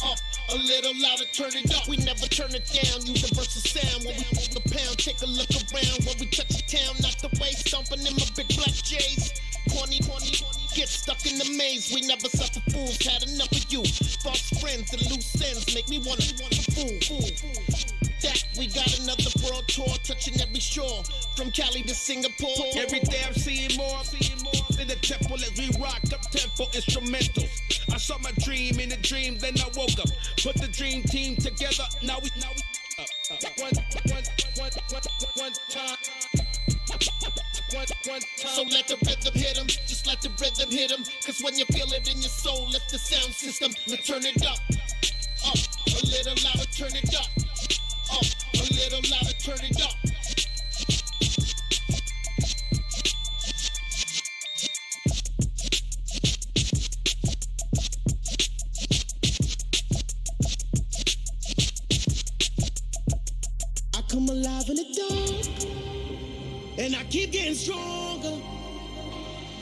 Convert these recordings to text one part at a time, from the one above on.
Up, a little louder, turn it up. We never turn it down. Universal sound when we move the pound. Take a look around when we touch the town. Not the way, stomping in my big black J's. Corny, get stuck in the maze. We never suffer fools. Had enough of you. False friends and loose ends make me wanna fool. That we got another world tour, touching every shore, from Cali to Singapore. Every day I'm seeing more in the temple as we rock up tempo instrumentals. I saw my dream in a dream, then I woke up. Put the dream team together. Now we one time. So let the rhythm hit 'em, just let the rhythm hit 'em. Cause when you feel it in your soul, lift the sound system. Now turn it up, a little louder, turn it up, a little louder, turn it up. I come alive in the dark, and I keep getting stronger.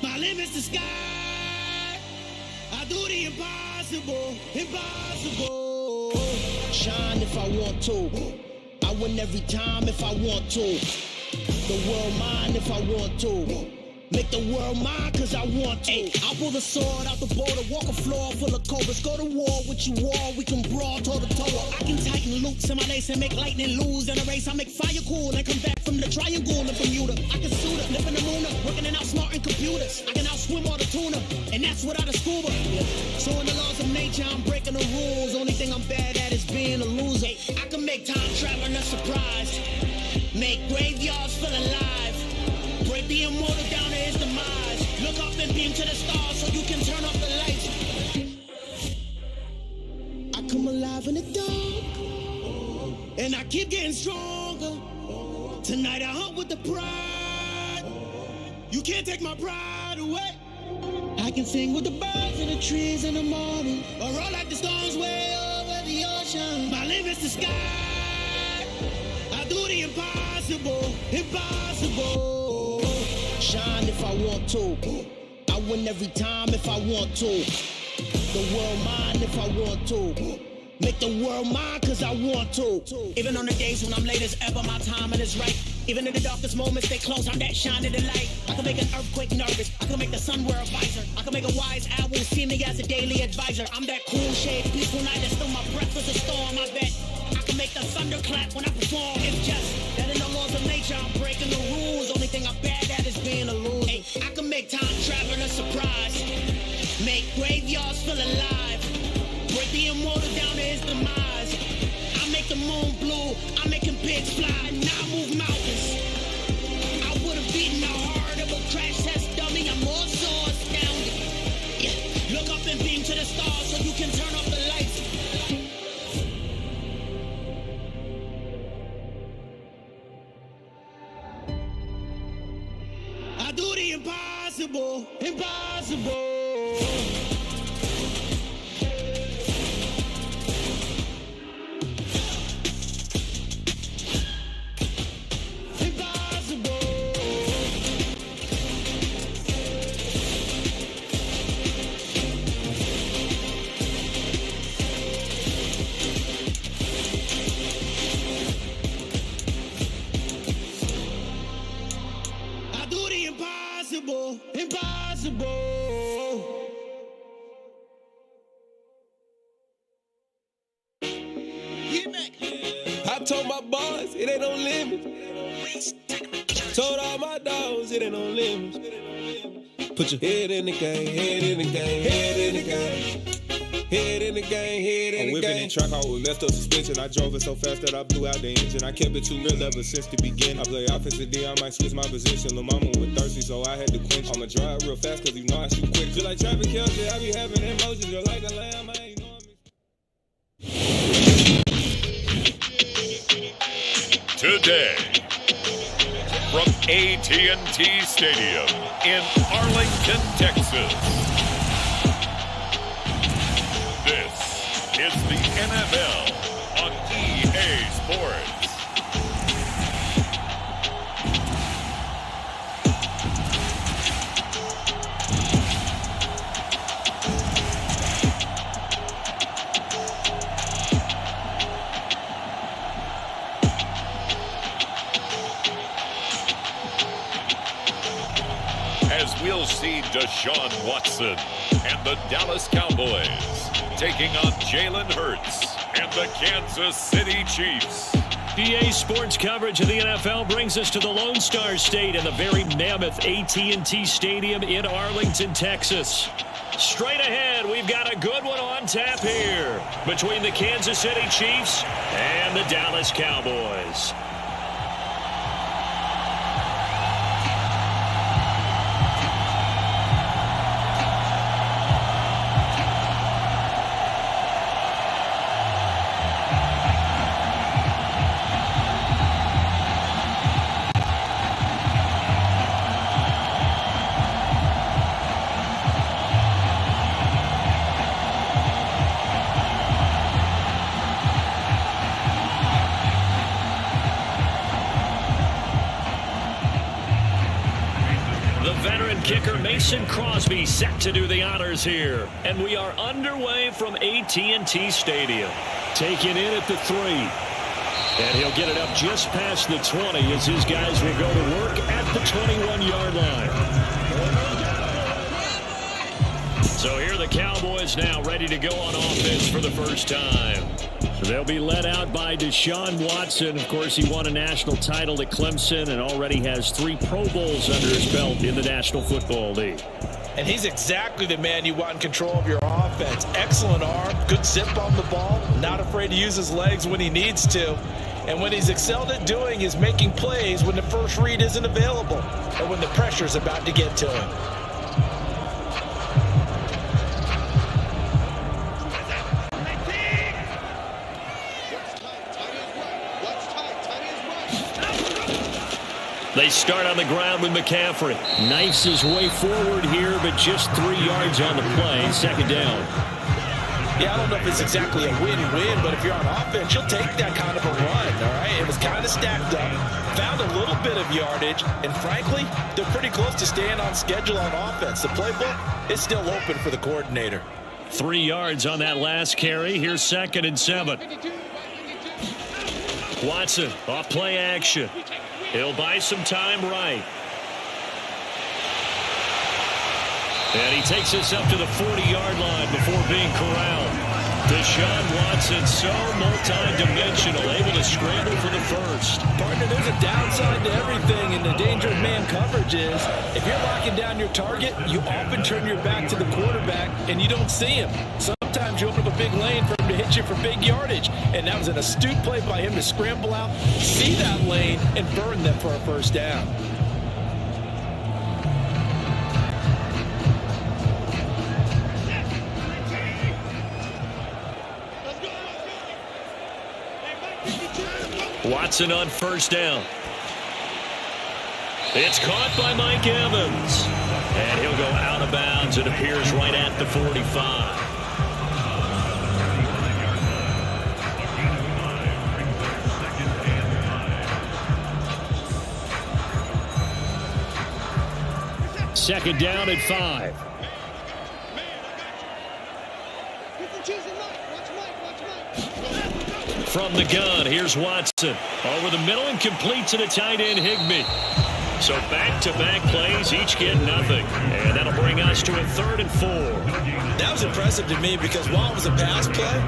My limit's the sky. I do the impossible. Shine if I want to. I win every time if I want to. The world mine if I want to. Make the world mine cause I want to. Ay, I'll pull the sword out the border, walk a floor full of cobras. Go to war with you all, we can brawl toe to toe. I can tighten loops in my lace and make lightning lose in a race. I make fire cool and come back from the triangle in Bermuda. I can suit up, live in the moon up, working and outsmarting computers. I can outswim all the tuna, and that's without a scuba. So in the laws of nature, I'm breaking the rules. Only thing I'm bad at is being a loser. I can make time traveling a surprise, make graveyards feel alive. Break the immortal down to his demise. Look up and beam to the stars so you can turn off the lights. I come alive in the dark, and I keep getting stronger. Tonight I hunt with the pride. You can't take my pride away. I can sing with the birds and the trees in the morning, or roll like the storms way over the ocean. My limit's the sky. I do the impossible. Shine if I want to. I win every time if I want to. The world mine if I want to. Make the world mine cause I want to. Even on the days when I'm late as ever, my timing is right. Even in the darkest moments, stay close, I'm that shining the light. I can make an earthquake nervous, I can make the sun wear a visor. I can make a wise owl see me as a daily advisor. I'm that cool shade, peaceful night, and still my breath is a storm, I bet. I can make the thunder clap when I perform. It's just that in the laws of nature, I'm breaking the rules. Only thing I'm bad at is being a loser. Hey, I can make time traveling a surprise, make graveyards feel alive. Break the immortal down to his demise. I make the moon blue, I'm making pigs fly, and I move mountains. I would've beaten the heart of a crash test dummy. I'm more so astounded. Yeah. Look up and beam to the stars so you can turn off the lights. I do the impossible. I told my boys it ain't no limits. Told all my dogs it ain't no limits. Put your head in the game, head in the game, head in the game. Head in the game, head in the game. I'm whipping in track, I was left up suspension. I drove it so fast that I blew out the engine. I kept it too real ever since the beginning. I play offensive D, I might switch my position. Lil' mama was thirsty, so I had to quench. I'ma drive real fast, cause you know I shoot quick. Feel like traffic Kelce, I be having emotions. Just like the lamb, I ain't know I'm Today, from AT&T Stadium in Arlington, Texas, this is the NFL on EA Sports. see Deshaun Watson and the Dallas Cowboys taking on Jalen Hurts and the Kansas City Chiefs. EA Sports coverage of the NFL brings us to the Lone Star State and the very mammoth AT&T Stadium in Arlington, Texas. Straight ahead, we've got a good one on tap here between the Kansas City Chiefs and the Dallas Cowboys. Kicker Mason Crosby set to do the honors here. And we are underway from AT&T Stadium. Taken in at the 3. And he'll get it up just past the 20 as his guys will go to work at the 21-yard line. So here are the Cowboys now ready to go on offense for the first time. They'll be led out by Deshaun Watson. Of course, he won a national title at Clemson and already has 3 Pro Bowls under his belt in the National Football League. And he's exactly the man you want in control of your offense. Excellent arm, good zip on the ball, not afraid to use his legs when he needs to. And what he's excelled at doing is making plays when the first read isn't available or when the pressure's about to get to him. They start on the ground with McCaffrey. Knifes his way forward here, but just 3 yards on the play. Second down. Yeah, I don't know if it's exactly a win-win, but if you're on offense, you'll take that kind of a run, all right? It was kind of stacked up, found a little bit of yardage, and frankly, they're pretty close to staying on schedule on offense. The playbook is still open for the coordinator. 3 yards on that last carry. Here's 2nd and 7. Watson off play action. He'll buy some time right. And he takes us up to the 40-yard line before being corralled. Deshaun Watson, so multi-dimensional, able to scramble for the first. Partner, there's a downside to everything, and the danger of man coverage is if you're locking down your target, you often turn your back to the quarterback, and you don't see him. Sometimes you open up a big lane for him to hit you for big yardage, and that was an astute play by him to scramble out, see that lane, and burn them for a first down. Watson on first down. It's caught by Mike Evans. And he'll go out of bounds. It appears right at the 45. Second down at 5. From the gun, here's Watson. Over the middle and completes it to tight end Higbee. So back-to-back plays, each get nothing. And that'll bring us to a 3rd and 4. That was impressive to me because while it was a pass play,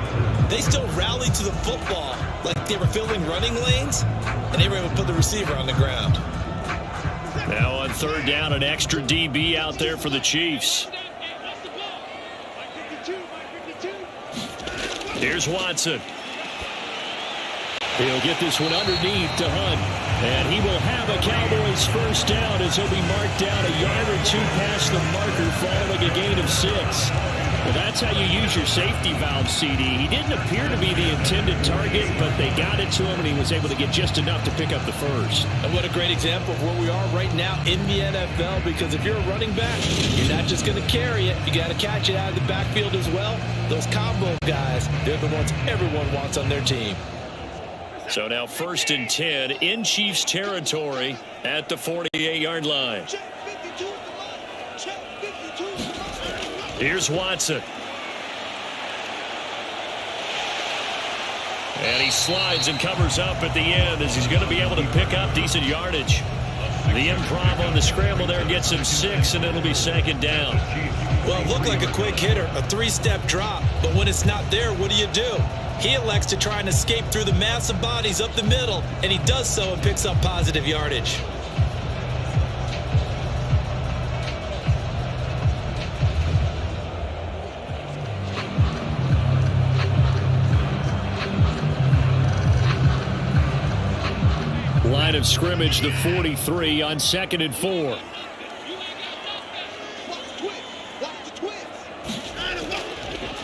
they still rallied to the football like they were filling running lanes, and they were able to put the receiver on the ground. Now on 3rd down, an extra DB out there for the Chiefs. Here's Watson. He'll get this one underneath to Hunt. And he will have a Cowboys first down as he'll be marked down a yard or 2 past the marker following a gain of 6. Well, that's how you use your safety valve, CD. He didn't appear to be the intended target, but they got it to him, and he was able to get just enough to pick up the first. And what a great example of where we are right now in the NFL, because if you're a running back, you're not just going to carry it. You got to catch it out of the backfield as well. Those combo guys, they're the ones everyone wants on their team. So now 1st and 10 in Chiefs territory at the 48-yard line. Here's Watson. And he slides and covers up at the end as he's going to be able to pick up decent yardage. The improv on the scramble there gets him 6, and it'll be second down. Well, it looked like a quick hitter, a 3-step drop, but when it's not there, what do? He elects to try and escape through the massive bodies up the middle, and he does so and picks up positive yardage. Line of scrimmage, the 43 on 2nd and 4.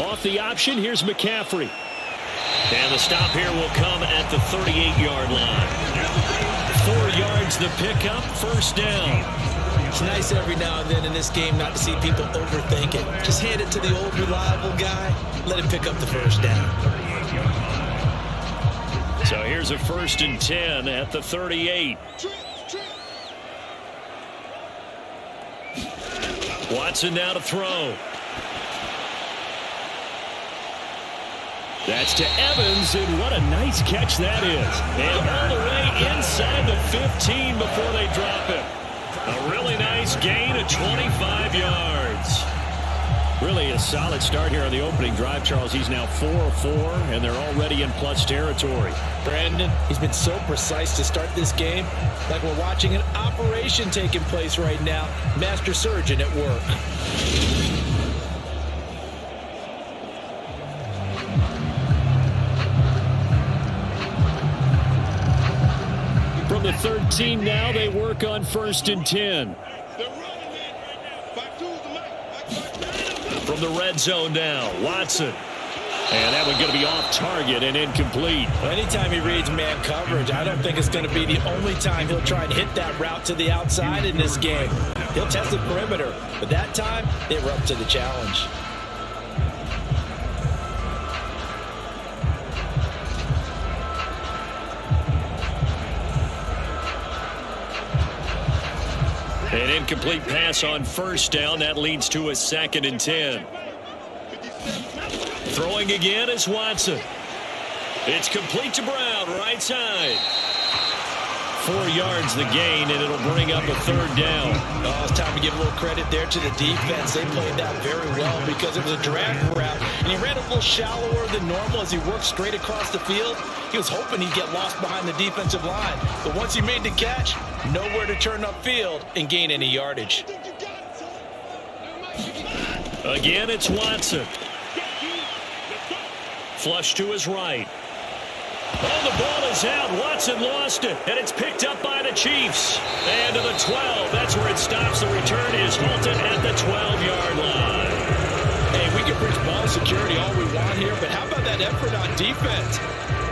Off the option, here's McCaffrey. And the stop here will come at the 38-yard line. 4 yards the pickup, first down. It's nice every now and then in this game not to see people overthink it. Just hand it to the old reliable guy, let him pick up the first down. So here's a 1st and 10 at the 38. Watson now to throw. That's to Evans, and what a nice catch that is. And all the way inside the 15 before they drop it. A really nice gain of 25 yards. Really a solid start here on the opening drive, Charles. He's now 4 of 4, and they're already in plus territory. Brandon, he's been so precise to start this game, like we're watching an operation taking place right now. Master surgeon at work. From the 13 now, they work on 1st and 10. From the red zone now, Watson. And that one's going to be off target and incomplete. Well, anytime he reads man coverage, I don't think it's going to be the only time he'll try and hit that route to the outside in this game. He'll test the perimeter, but that time they were up to the challenge. An incomplete pass on 1st down. That leads to a 2nd and 10. Throwing again is Watson. It's complete to Brown, right side. 4 yards the gain, and it'll bring up a 3rd down. Oh, it's time to give a little credit there to the defense. They played that very well because it was a drag route, and he ran a little shallower than normal as he worked straight across the field. He was hoping he'd get lost behind the defensive line, but once he made the catch, nowhere to turn upfield and gain any yardage. Again, it's Watson. Flush to his right. Oh, the ball is out. Watson lost it, and it's picked up by the Chiefs. And to the 12. That's where it stops. The return is halted at the 12-yard line. Hey, we can preach ball security all we want here, but how about that effort on defense?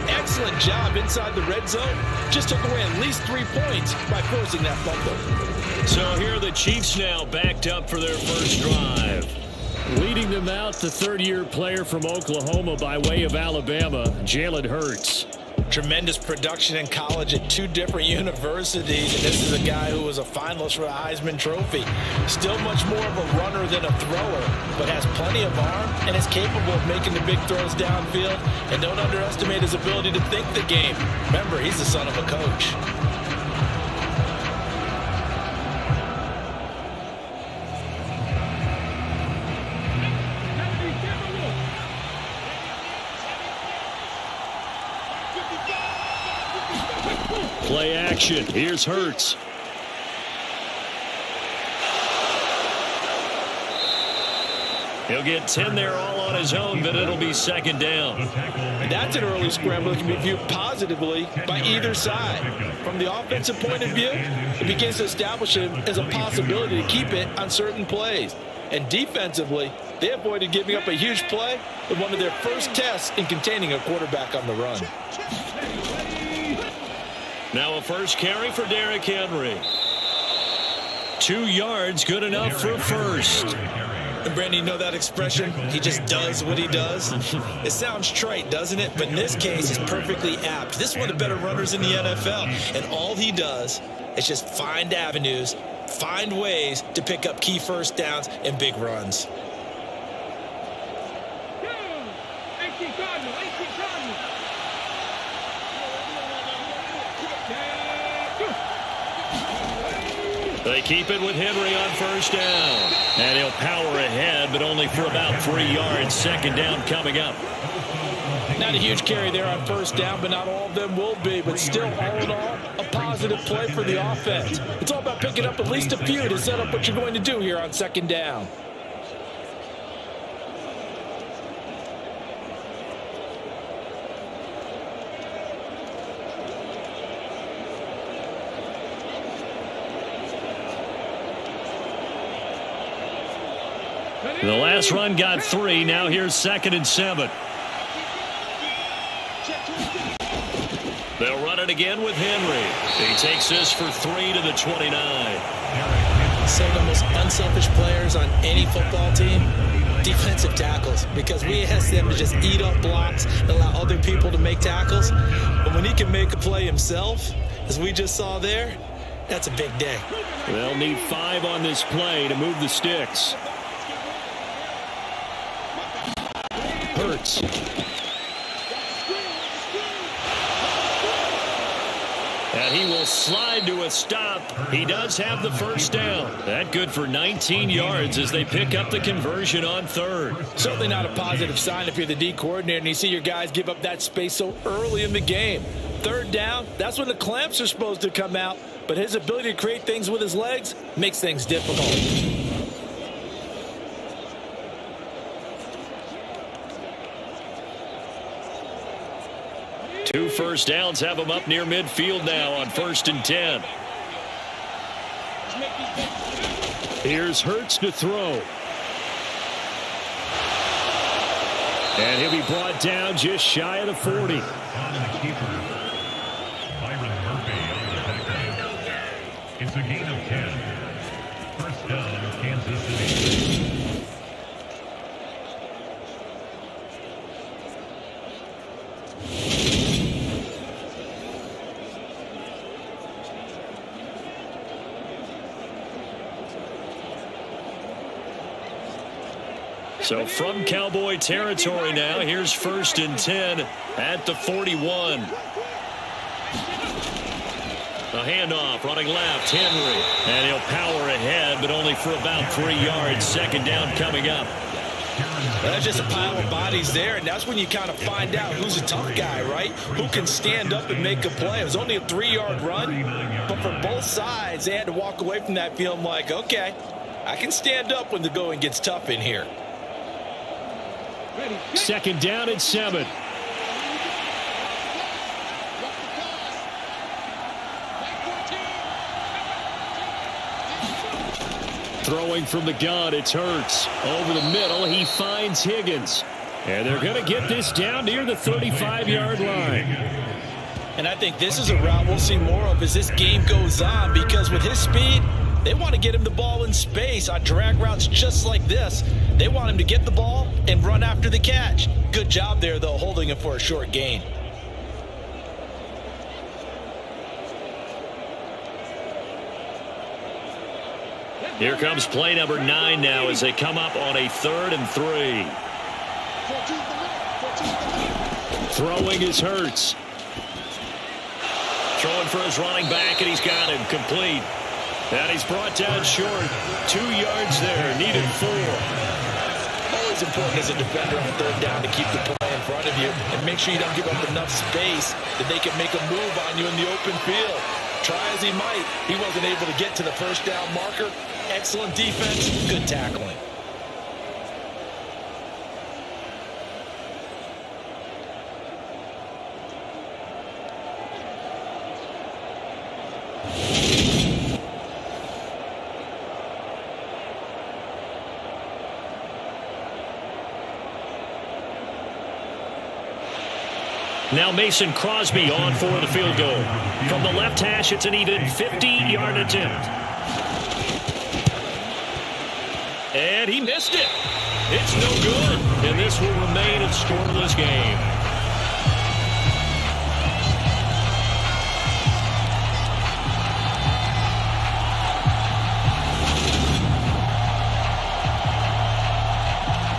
Excellent job inside the red zone. Just took away at least 3 points by forcing that fumble. So here are the Chiefs now backed up for their first drive. Leading them out, the 3rd-year player from Oklahoma by way of Alabama, Jalen Hurts. Tremendous production in college at 2 different universities, and this is a guy who was a finalist for the Heisman Trophy. Still much more of a runner than a thrower, but has plenty of arm and is capable of making the big throws downfield. And don't underestimate his ability to think the game. Remember, he's the son of a coach. Play action. Here's Hurts. He'll get 10 there all on his own, but it'll be 2nd down. And that's an early scramble that can be viewed positively by either side. From the offensive point of view, it begins to establish it as a possibility to keep it on certain plays. And defensively, they avoided giving up a huge play in one of their first tests in containing a quarterback on the run. Now a first carry for Derrick Henry. 2 yards, good enough for first. And Brandon, you know that expression? He just does what he does. It sounds trite, doesn't it? But in this case, it's perfectly apt. This is one of the better runners in the NFL. And all he does is just find avenues, find ways to pick up key first downs and big runs. They keep it with Henry on first down. And he'll power ahead, but only for about 3 yards. Second down coming up. Not a huge carry there on first down, but not all of them will be. But still, all in all, a positive play for the offense. It's all about picking up at least a few to set up what you're going to do here on second down. The last run got 3. Now here's 2nd and 7. They'll run it again with Henry. He takes this for 3 to the 29. Some of the most unselfish players on any football team, defensive tackles, because we ask them to just eat up blocks and allow other people to make tackles. But when he can make a play himself, as we just saw there, that's a big day. They'll need 5 on this play to move the sticks. Hurts. And he will slide to a stop. He does have the first down. That good for 19 yards as they pick up the conversion on 3rd. Certainly not a positive sign if you're the D coordinator and you see your guys give up that space so early in the game. 3rd down, that's when the clamps are supposed to come out. But his ability to create things with his legs makes things difficult. 2 first downs have him up near midfield now on 1st and 10. Here's Hurts to throw. And he'll be brought down just shy of the 40. It's a gain of 10. First down, Kansas City. So from Cowboy territory now, here's 1st and 10 at the 41. A handoff, running left, Henry. And he'll power ahead, but only for about 3 yards. Second down coming up. That's just a pile of bodies there, and that's when you kind of find out who's a tough guy, right? Who can stand up and make a play. It was only a 3-yard run, but for both sides, they had to walk away from that feeling like, okay, I can stand up when the going gets tough in here. Second down at 7. Throwing from the gun, it's Hurts. Over the middle, he finds Higgins. And they're going to get this down near the 35-yard line. And I think this is a route we'll see more of as this game goes on, because with his speed, they want to get him the ball in space on drag routes just like this. They want him to get the ball and run after the catch. Good job there, though, holding him for a short gain. Here comes play number 9 now as they come up on a 3rd and 3. Throwing is Hurts. Throwing for his running back, and he's got him complete. And he's brought down short. 2 yards there, needed 4. Always important as a defender on 3rd down to keep the play in front of you and make sure you don't give up enough space that they can make a move on you in the open field. Try as he might, he wasn't able to get to the first down marker. Excellent defense, good tackling. Now Mason Crosby on for the field goal. From the left hash, it's an even 50-yard attempt. And he missed it. It's no good. And this will remain a scoreless game.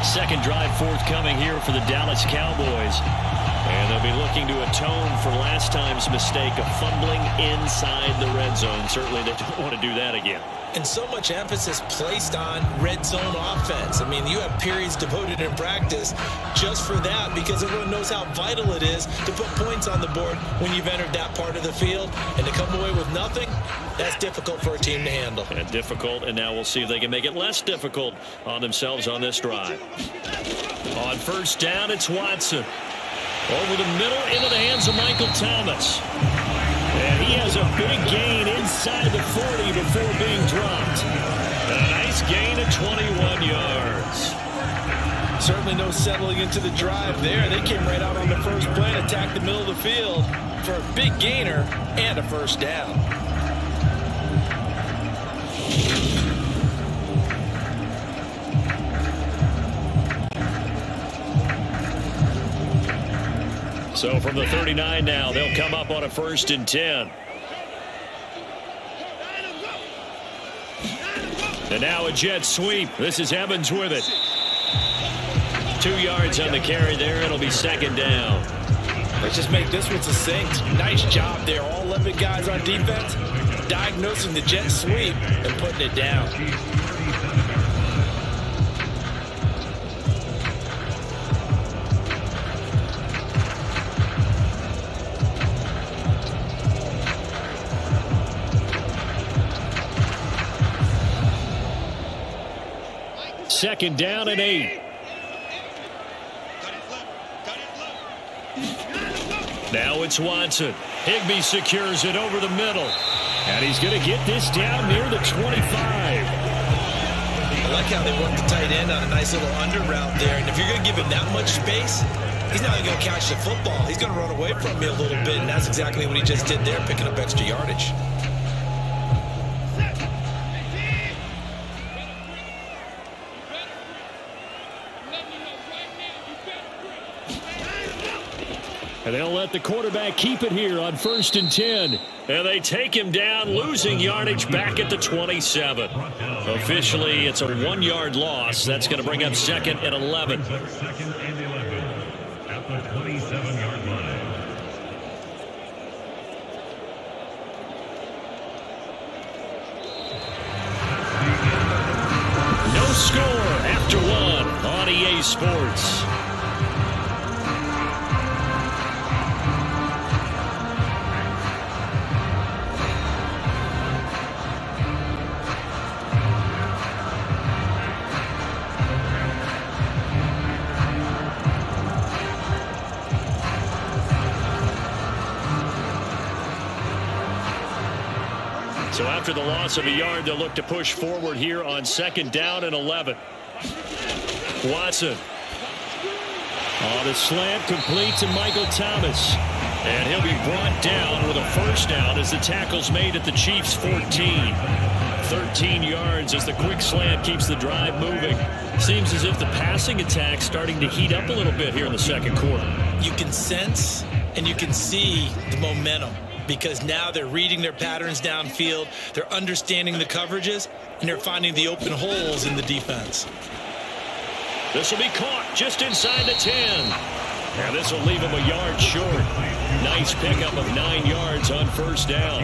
Second drive forthcoming here for the Dallas Cowboys. And they'll be looking to atone for last time's mistake of fumbling inside the red zone. Certainly they don't want to do that again. And so much emphasis placed on red zone offense. I mean, you have periods devoted in practice just for that because everyone knows how vital it is to put points on the board when you've entered that part of the field. And to come away with nothing, that's difficult for a team to handle. And difficult, and now we'll see if they can make it less difficult on themselves on this drive. On first down, it's Watson. Over the middle, into the hands of Michael Thomas. And he has a big gain inside the 40 before being dropped. A nice gain of 21 yards. Certainly no settling into the drive there. They came right out on the first play and attacked the middle of the field for a big gainer and a first down. So from the 39 now, they'll come up on a 1st and 10. And now a jet sweep. This is Evans with it. 2 yards on the carry there. It'll be 2nd down. Let's just make this one succinct. Nice job there. All 11 guys on defense diagnosing the jet sweep and putting it down. Second down and 8. Now it's Watson. Higbee secures it over the middle. And he's going to get this down near the 25. I like how they work the tight end on a nice little under route there. And if you're going to give him that much space, he's not even going to catch the football. He's going to run away from me a little bit. And that's exactly what he just did there, picking up extra yardage. And they'll let the quarterback keep it here on 1st and 10. And they take him down, losing yardage back at the 27. Officially, it's a 1-yard loss. That's going to bring up 2nd and 11. 2nd and 11 at the 27-yard line. No score after 1 on EA Sports. So after the loss of a yard, they'll look to push forward here on 2nd down and 11. Watson. On a slant, complete to Michael Thomas. And he'll be brought down with a first down as the tackle's made at the Chiefs' 14. 13 yards as the quick slant keeps the drive moving. Seems as if the passing attack's starting to heat up a little bit here in the 2nd quarter. You can sense and you can see the momentum, because now they're reading their patterns downfield, they're understanding the coverages, and they're finding the open holes in the defense. This will be caught just inside the 10. And this will leave him a yard short. Nice pickup of 9 yards on first down.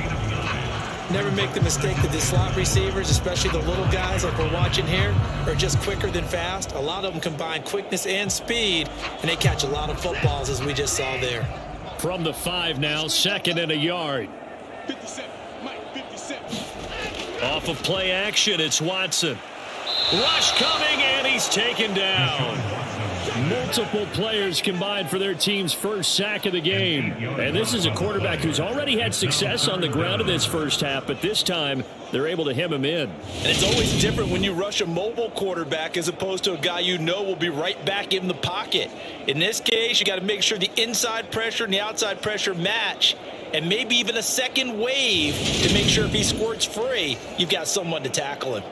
Never make the mistake that the slot receivers, especially the little guys like we're watching here, are just quicker than fast. A lot of them combine quickness and speed, and they catch a lot of footballs, as we just saw there. From the 5 now, 2nd and a yard. 57, Mike, 57. Off of play action, it's Watson. Rush coming, and he's taken down. Multiple players combined for their team's first sack of the game. And this is a quarterback who's already had success on the ground in this first half, but this time they're able to hem him in. And it's always different when you rush a mobile quarterback as opposed to a guy you know will be right back in the pocket. In this case, you got to make sure the inside pressure and the outside pressure match, and maybe even a second wave to make sure if he squirts free, you've got someone to tackle him.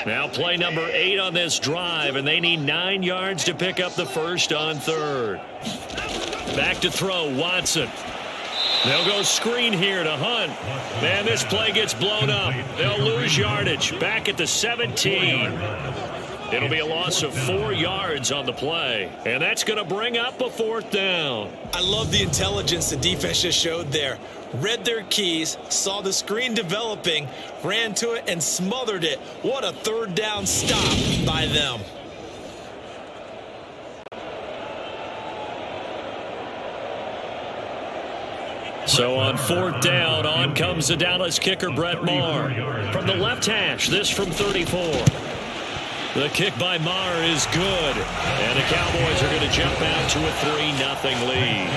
Now play number 8 on this drive, and they need 9 yards to pick up the first on 3rd. Back to throw, Watson. They'll go screen here to Hunt. Man, this play gets blown up. They'll lose yardage. Back at the 17. It'll be a loss of 4 yards on the play. And that's going to bring up a 4th down. I love the intelligence the defense just showed there. Read their keys, saw the screen developing, ran to it, and smothered it. What a 3rd down stop by them. So on 4th down, on comes the Dallas kicker, Brett Maher. From the left hash, this from 34. The kick by Maher is good. And the Cowboys are going to jump out to a 3-0 lead.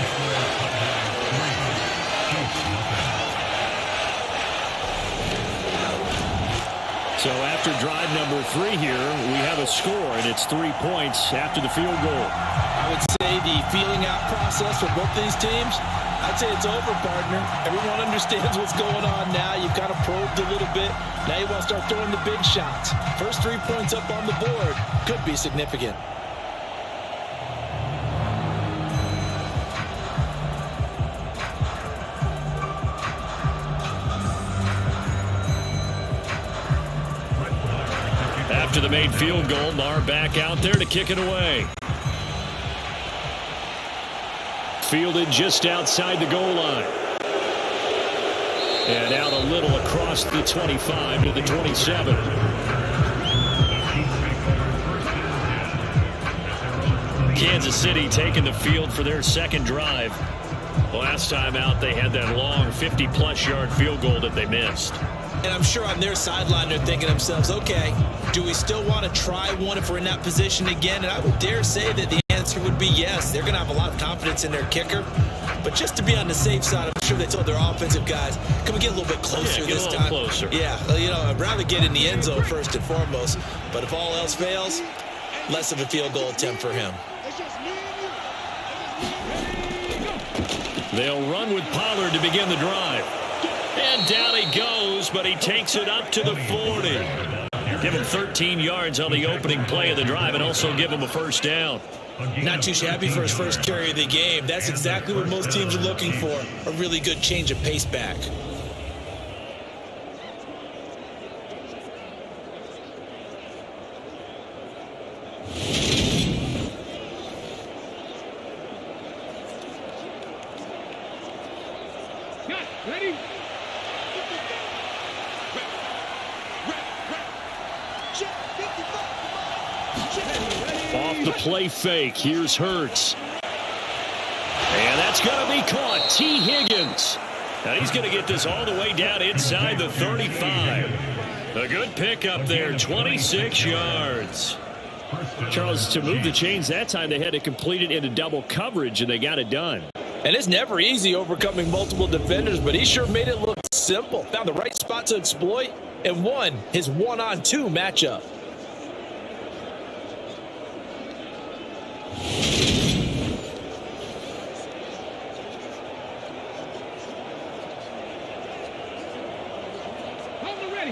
So after drive number 3 here, we have a score, and it's 3 points after the field goal. I would say the feeling out process for both these teams, I'd say it's over, partner. Everyone understands what's going on now. You've kind of probed a little bit. Now you want to start throwing the big shots. First 3 points up on the board could be significant. After the made field goal, Maher back out there to kick it away. Fielded just outside the goal line. And out a little across the 25 to the 27. Kansas City taking the field for their 2nd drive. Last time out, they had that long 50-plus yard field goal that they missed. And I'm sure on their sideline they're thinking to themselves, okay, do we still want to try one if we're in that position again? And I would dare say that the answer would be yes. They're going to have a lot of confidence in their kicker. But just to be on the safe side, I'm sure they told their offensive guys, can we get a little bit closer this time? Closer. Yeah, you know, I'd rather get in the end zone first and foremost. But if all else fails, less of a field goal attempt for him. They'll run with Pollard to begin the drive. And down he goes, but he takes it up to the 40. Give him 13 yards on the opening play of the drive and also give him a 1st down. Not too shabby for his first carry of the game. That's exactly what most teams are looking for, a really good change of pace back. Ready? Off the play fake, here's Hurts. And that's going to be caught. T. Higgins. Now he's going to get this all the way down inside the 35. A good pickup there, 26 yards. Charles, to move the chains that time, they had to complete it into double coverage, and they got it done. And it's never easy overcoming multiple defenders, but he sure made it look simple. Found the right spot to exploit and won his 1-on-2 matchup.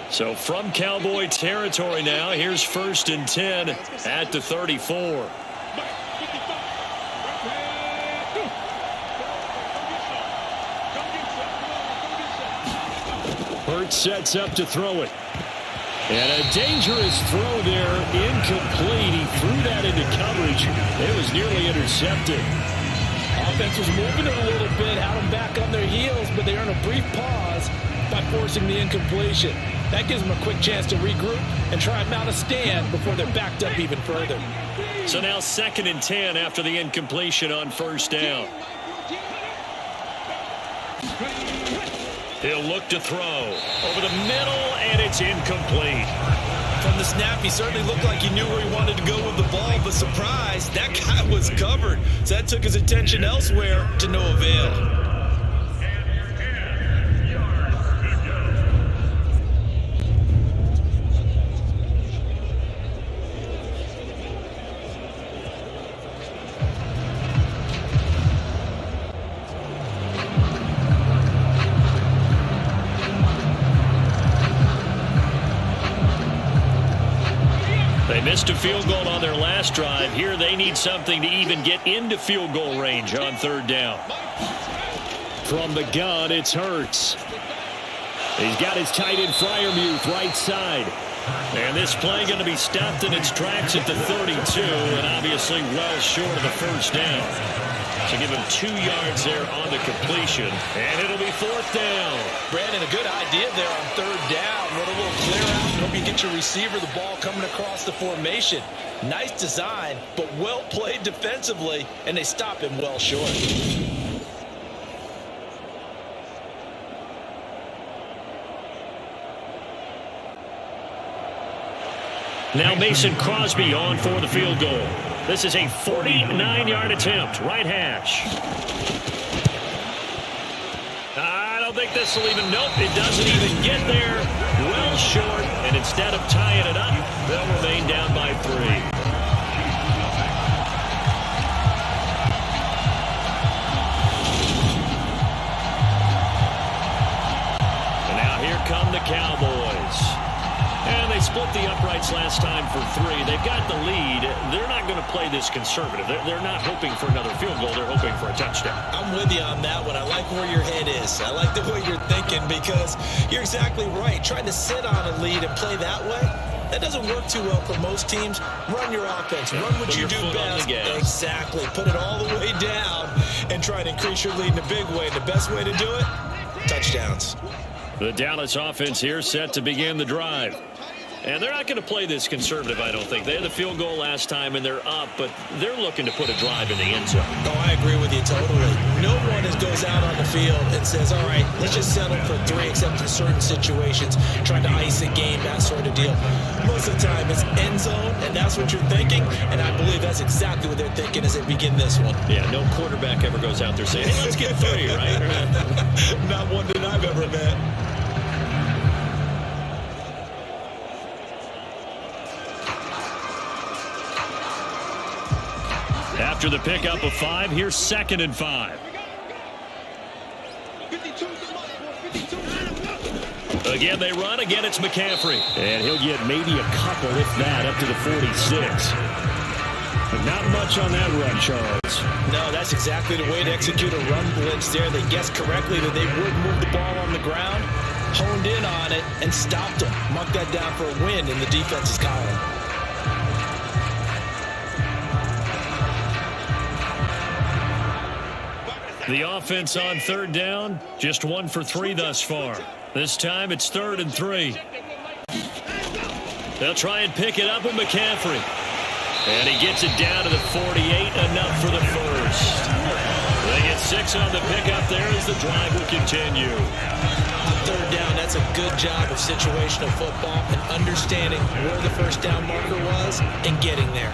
So from Cowboy territory now, here's 1st and 10 at the 34. Hurts sets up to throw it. And a dangerous throw there, incomplete. He threw that into coverage. It was nearly intercepted. Offense was moving it a little bit, had them back on their heels, but they earned a brief pause by forcing the incompletion. That gives them a quick chance to regroup and try and mount a stand before they're backed up even further. So now 2nd and 10 after the incompletion on 1st down. He'll look to throw over the middle, and it's incomplete. From the snap, he certainly looked like he knew where he wanted to go with the ball, but surprise, that guy was covered. So that took his attention elsewhere to no avail. They missed a field goal on their last drive. Here they need something to even get into field goal range on 3rd down. From the gun, it's Hurts. He's got his tight end Freiermuth right side. And this play going to be stopped in its tracks at the 32, and obviously well short of the first down. So give him 2 yards there on the completion, and it'll be 4th down. Brandon, a good idea there on 3rd down. Run a little clear out. Hope you get your receiver the ball coming across the formation. Nice design, but well played defensively, and they stop him well short. Now Mason Crosby on for the field goal. This is a 49-yard attempt, right hash. I don't think this will even, nope, it doesn't even get there. Well short, and instead of tying it up, they'll remain down by 3. And now here come the Cowboys. And they split the uprights last time for 3. They've got the lead. They're not going to play this conservative. They're not hoping for another field goal. They're hoping for a touchdown. I'm with you on that one. I like where your head is. I like the way you're thinking because you're exactly right. Trying to sit on a lead and play that way, that doesn't work too well for most teams. Run your offense. Run what you do best. Exactly. Put it all the way down and try to increase your lead in a big way. And the best way to do it, touchdowns. The Dallas offense here set to begin the drive. And they're not going to play this conservative, I don't think. They had the field goal last time, and they're up, but they're looking to put a drive in the end zone. Oh, I agree with you totally. No one goes out on the field and says, all right, let's just settle for 3, except in certain situations, trying to ice a game, that sort of deal. Most of the time, it's end zone, and that's what you're thinking, and I believe that's exactly what they're thinking as they begin this one. Yeah, no quarterback ever goes out there saying, hey, let's get 3, right? Not one that I've ever met. After the pickup of 5, here's 2nd and 5. Again, they run. Again, it's McCaffrey. And he'll get maybe a couple, if that, up to the 46. But not much on that run, Charles. No, that's exactly the way to execute a run blitz there. They guessed correctly that they would move the ball on the ground, honed in on it, and stopped them. Mark that down for a win in the defense's column. The offense on 3rd down, just 1 for 3 thus far. This time it's 3rd and 3. They'll try and pick it up with McCaffrey. And he gets it down to the 48, enough for the first. They get 6 on the pickup there as the drive will continue. On 3rd down, that's a good job of situational football and understanding where the first down marker was and getting there.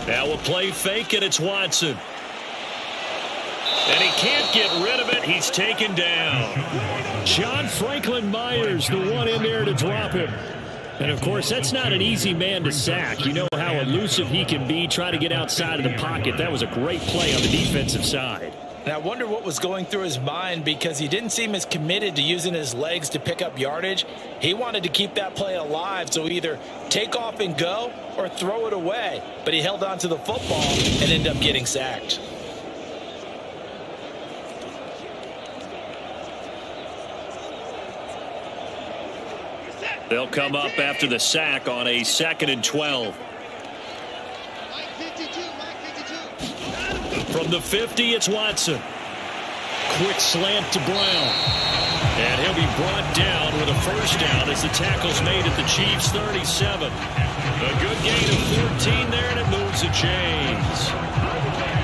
Now we'll play fake, and it's Watson. And he can't get rid of it. He's taken down. John Franklin Myers, the one in there to drop him. And, of course, that's not an easy man to sack. You know how elusive he can be, try to get outside of the pocket. That was a great play on the defensive side. And I wonder what was going through his mind because he didn't seem as committed to using his legs to pick up yardage. He wanted to keep that play alive, so either take off and go or throw it away. But he held on to the football and ended up getting sacked. They'll come up after the sack on a 2nd and 12. From the 50, it's Watson. Quick slant to Brown. And he'll be brought down with a first down as the tackle's made at the Chiefs' 37. A good gain of 14 there, and it moves the chains.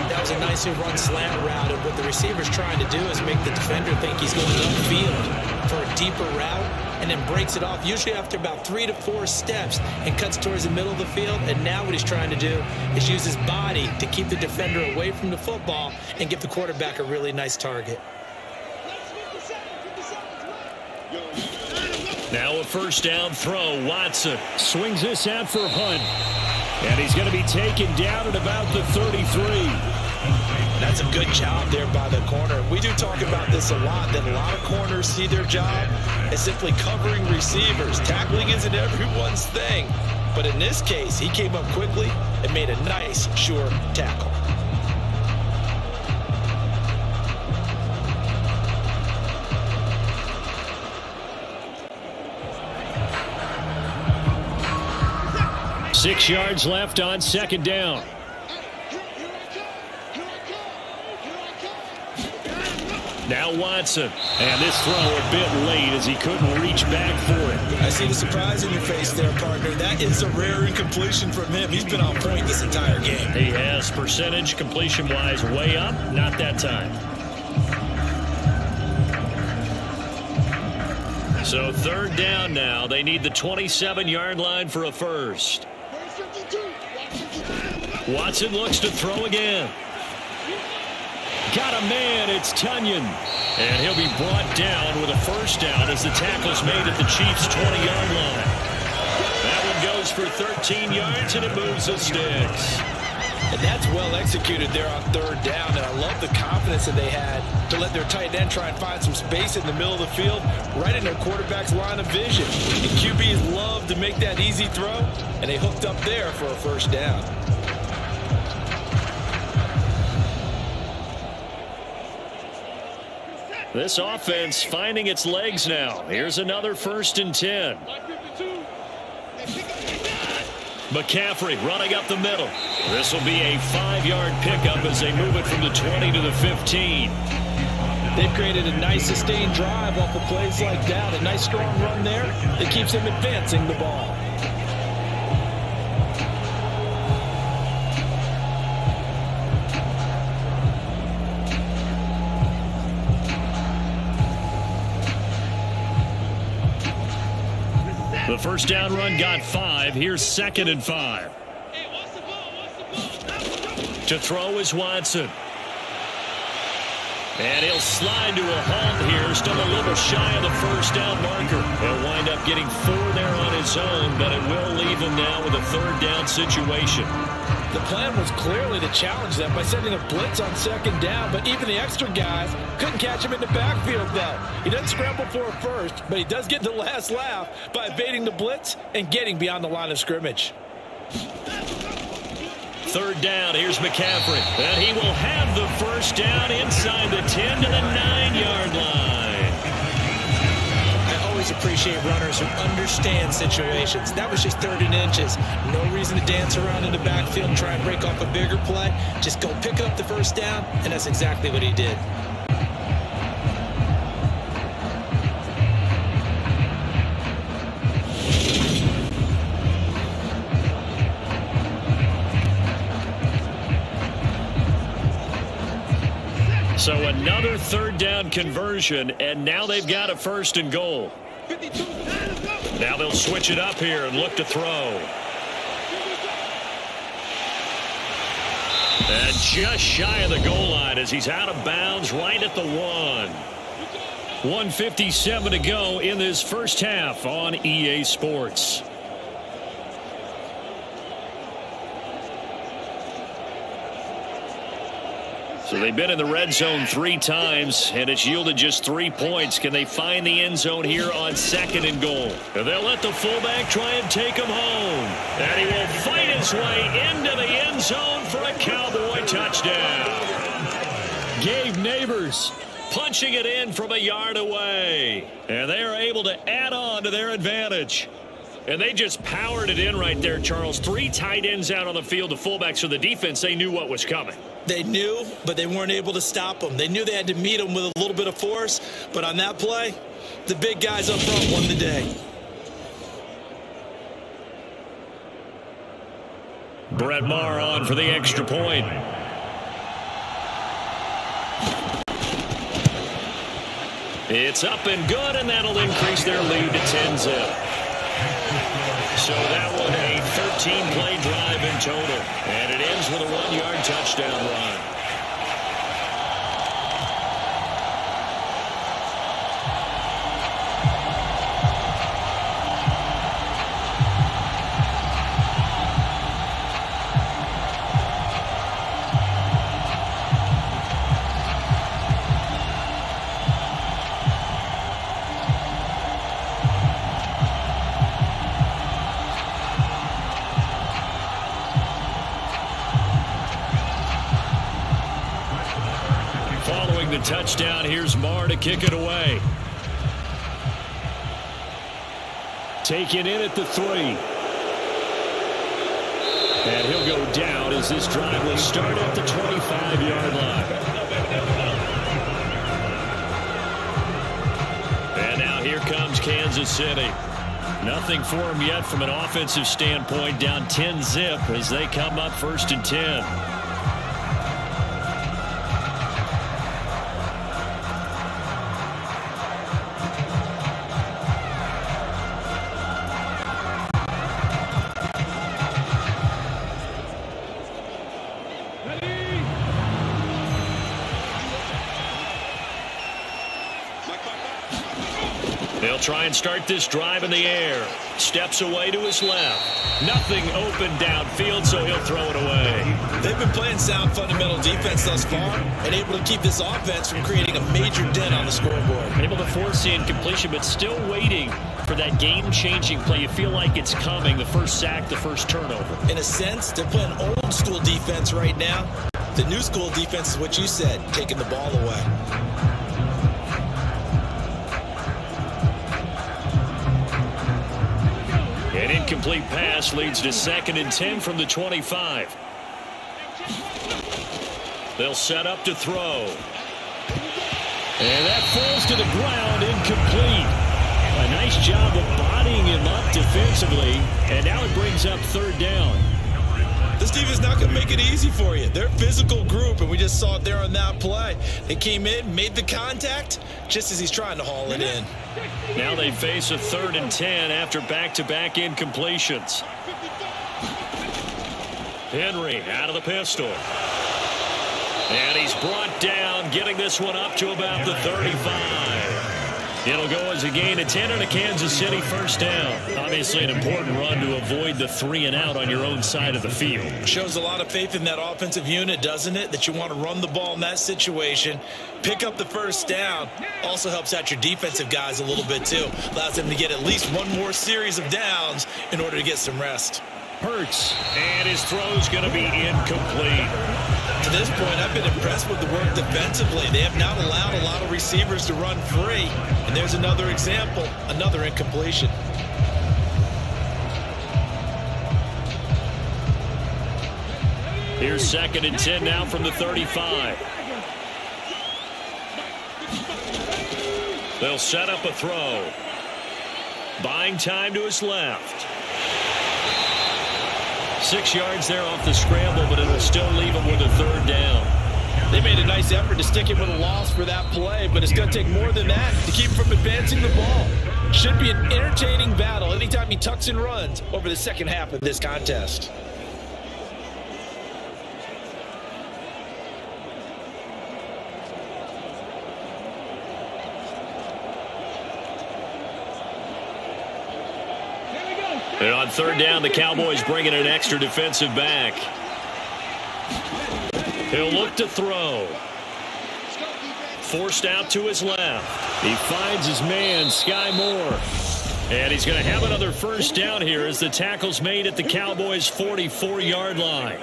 That was a nicely run slant route, and what the receiver's trying to do is make the defender think he's going upfield for a deeper route, and then breaks it off, usually after about 3 to 4 steps, and cuts towards the middle of the field. And now what he's trying to do is use his body to keep the defender away from the football and give the quarterback a really nice target. Now a first down throw. Watson swings this out for Hunt. And he's going to be taken down at about the 33. That's a good job there by the corner. We do talk about this a lot, that a lot of corners see their job as simply covering receivers. Tackling isn't everyone's thing. But in this case, he came up quickly and made a nice, sure tackle. Six yards left on second down. Now Watson. And this throw a bit late as he couldn't reach back for it. I see the surprise in your face there, partner. That is a rare incompletion from him. He's been on point this entire game. He has percentage completion-wise way up. Not that time. So third down now. They need the 27-yard line for a first. Watson looks to throw again. Got a man. It's Tunyon. And he'll be brought down with a first down as the tackle's made at the Chiefs' 20-yard line. That one goes for 13 yards, and it moves the sticks. And that's well executed there on third down. And I love the confidence that they had to let their tight end try and find some space in the middle of the field, right in their quarterback's line of vision. And QBs love to make that easy throw, and they hooked up there for a first down. This offense finding its legs now. Here's another 1st and 10. McCaffrey running up the middle. This will be a 5-yard pickup as they move it from the 20 to the 15. They've created a nice sustained drive off of plays like that. A nice strong run there that keeps them advancing the ball. The first down run got 5. Here's 2nd and 5. To throw is Watson. And he'll slide to a halt here. Still a little shy of the first down marker. He'll wind up getting 4 there on his own, but it will leave him now with a third down situation. The plan was clearly to challenge them by sending a blitz on second down, but even the extra guys couldn't catch him in the backfield, though. He doesn't scramble for a first, but he does get the last laugh by evading the blitz and getting beyond the line of scrimmage. Third down, here's McCaffrey. And he will have the first down inside the 10 to the 9-yard line. I always appreciate runners who understand situations. That was just 30 inches. No reason to dance around in the backfield and try and break off a bigger play. Just go pick up the first down, and that's exactly what he did. So another third down conversion, and now they've got a 1st and goal. Now they'll switch it up here and look to throw. And just shy of the goal line as he's out of bounds right at the 1. 1:57 to go in this first half on EA Sports. So they've been in the red zone 3 times, and it's yielded just 3 points. Can they find the end zone here on 2nd and goal? And they'll let the fullback try and take him home. And he will fight his way into the end zone for a Cowboy touchdown. Gabe Neighbors punching it in from a yard away. And they are able to add on to their advantage. And they just powered it in right there, Charles. 3 tight ends out on the field, the fullbacks. So the defense, they knew what was coming. They knew, but they weren't able to stop them. They knew they had to meet them with a little bit of force, but on that play, the big guys up front won the day. Brett Maher on for the extra point. It's up and good, and that'll increase their lead to 10-zip. So that one a 13-play drive in total. And it ends with a 1-yard touchdown run. the touchdown. Here's Marr to kick it away. Taken in at the 3. And he'll go down as this drive will start at the 25-yard line. And now here comes Kansas City. Nothing for them yet from an offensive standpoint. Down 10-zip as they come up 1st and 10. They'll try and start this drive in the air. Steps away to his left. Nothing open downfield, so he'll throw it away. They've been playing sound fundamental defense thus far and able to keep this offense from creating a major dent on the scoreboard. Able to force the incompletion, but still waiting for that game-changing play. You feel like it's coming, the first sack, the first turnover. In a sense, they're playing old-school defense right now. The new-school defense is what you said, taking the ball away. An incomplete pass leads to 2nd and 10 from the 25. They'll set up to throw. And that falls to the ground, incomplete. A nice job of bodying him up defensively. And now it brings up 3rd down. This defense is not going to make it easy for you. They're a physical group, and we just saw it there on that play. They came in, made the contact, just as he's trying to haul it in. Now they face a 3rd and 10 after back-to-back incompletions. Henry out of the pistol. And he's brought down, getting this one up to about the 35. It'll go as a gain of 10 and a Kansas City 1st down. Obviously an important run to avoid the 3 and out on your own side of the field. Shows a lot of faith in that offensive unit, doesn't it? That you want to run the ball in that situation. Pick up the 1st down. Also helps out your defensive guys a little bit too. Allows them to get at least one more series of downs in order to get some rest. Hurts, and his throw's going to be incomplete. To this point, I've been impressed with the work defensively. They have not allowed a lot of receivers to run free. And there's another example, another incompletion. Here's 2nd and 10 now from the 35. They'll set up a throw. Buying time to his left. 6 yards there off the scramble, but it'll still leave him with a 3rd down. They made a nice effort to stick him with a loss for that play, but it's going to take more than that to keep him from advancing the ball. Should be an entertaining battle anytime he tucks and runs over the second half of this contest. And on 3rd down, the Cowboys bringing an extra defensive back. He'll look to throw. Forced out to his left. He finds his man, Sky Moore. And he's going to have another 1st down here as the tackle's made at the Cowboys' 44-yard line.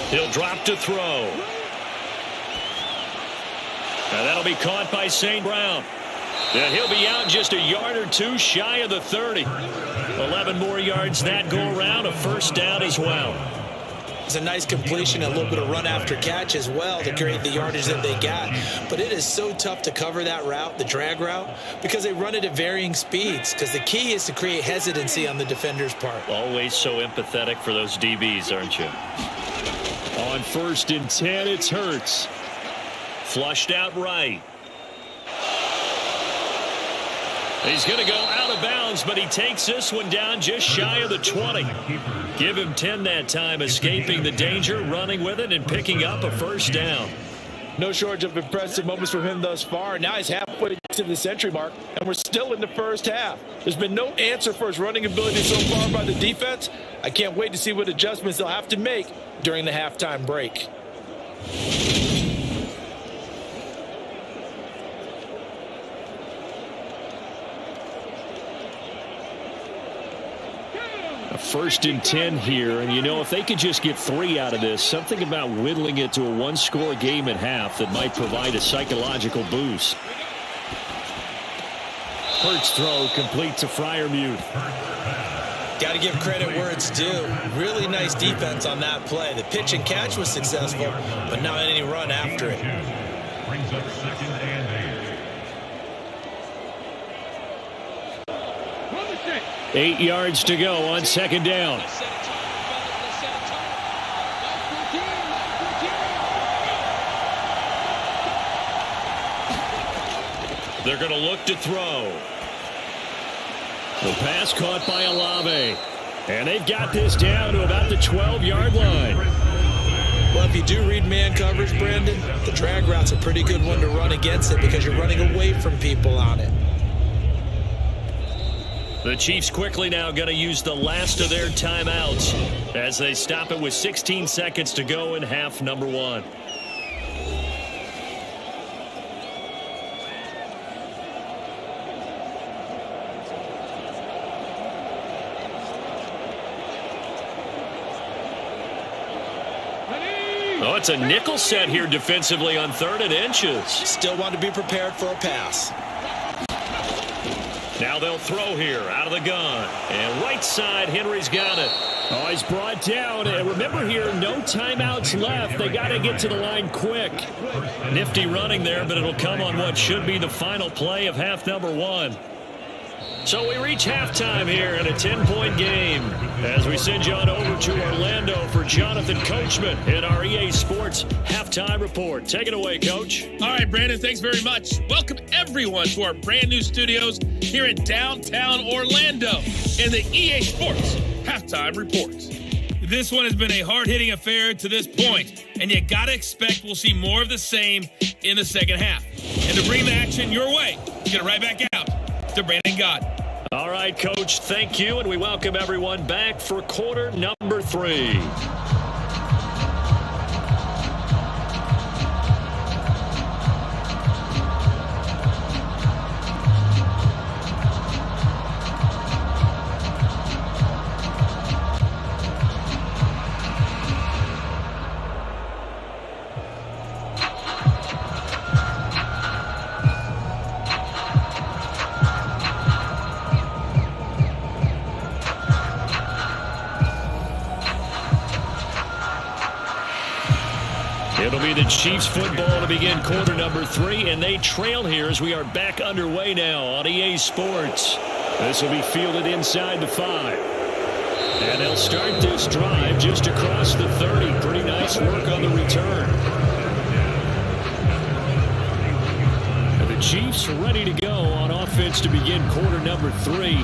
He'll drop to throw. Now that'll be caught by St. Brown. And he'll be out just a yard or 2 shy of the 30. 11 more yards that go around, a 1st down as well. It's a nice completion, a little bit of run after catch as well to create the yardage that they got. But it is so tough to cover that route, the drag route, because they run it at varying speeds. Because the key is to create hesitancy on the defender's part. Always so empathetic for those DBs, aren't you? On 1st and 10, it's Hurts. Flushed out right. He's going to go out of bounds, but he takes this one down just shy of the 20. Give him 10 that time, escaping the danger, running with it, and picking up a 1st down. No shortage of impressive moments from him thus far. Now he's halfway to the century mark, and we're still in the first half. There's been no answer for his running ability so far by the defense. I can't wait to see what adjustments they'll have to make during the halftime break. A 1st and 10 here, and if they could just get 3 out of this, something about whittling it to a one-score game at half that might provide a psychological boost. Hurts throw complete to Freiermuth. Got to give credit where it's due. Really nice defense on that play. The pitch and catch was successful, but not any run after it. Brings up 2nd and 8. 8 yards to go on 2nd down. They're going to look to throw. The pass caught by Olave. And they've got this down to about the 12-yard line. Well, if you do read man coverage, Brandon, the drag route's a pretty good one to run against it because you're running away from people on it. The Chiefs quickly now going to use the last of their timeouts as they stop it with 16 seconds to go in half number 1. Oh, it's a nickel set here defensively on 3rd and inches. Still want to be prepared for a pass. Now they'll throw here out of the gun. And right side, Henry's got it. Oh, he's brought down. And remember here, no timeouts left. They got to get to the line quick. Nifty running there, but it'll come on what should be the final play of half number 1. So we reach halftime here in a 10-point game as we send you on over to Orlando for Jonathan Coachman in our EA Sports Halftime Report. Take it away, Coach. All right, Brandon, thanks very much. Welcome, everyone, to our brand-new studios here in downtown Orlando in the EA Sports Halftime Report. This one has been a hard-hitting affair to this point, and you got to expect we'll see more of the same in the second half. And to bring the action your way, get it right back out to Brandon Gott. All right, Coach, thank you, and we welcome everyone back for quarter number 3. It'll be the Chiefs football to begin quarter number 3, and they trail here as we are back underway now on EA Sports. This will be fielded inside the 5. And they'll start this drive just across the 30. Pretty nice work on the return. And the Chiefs ready to go on offense to begin quarter number 3.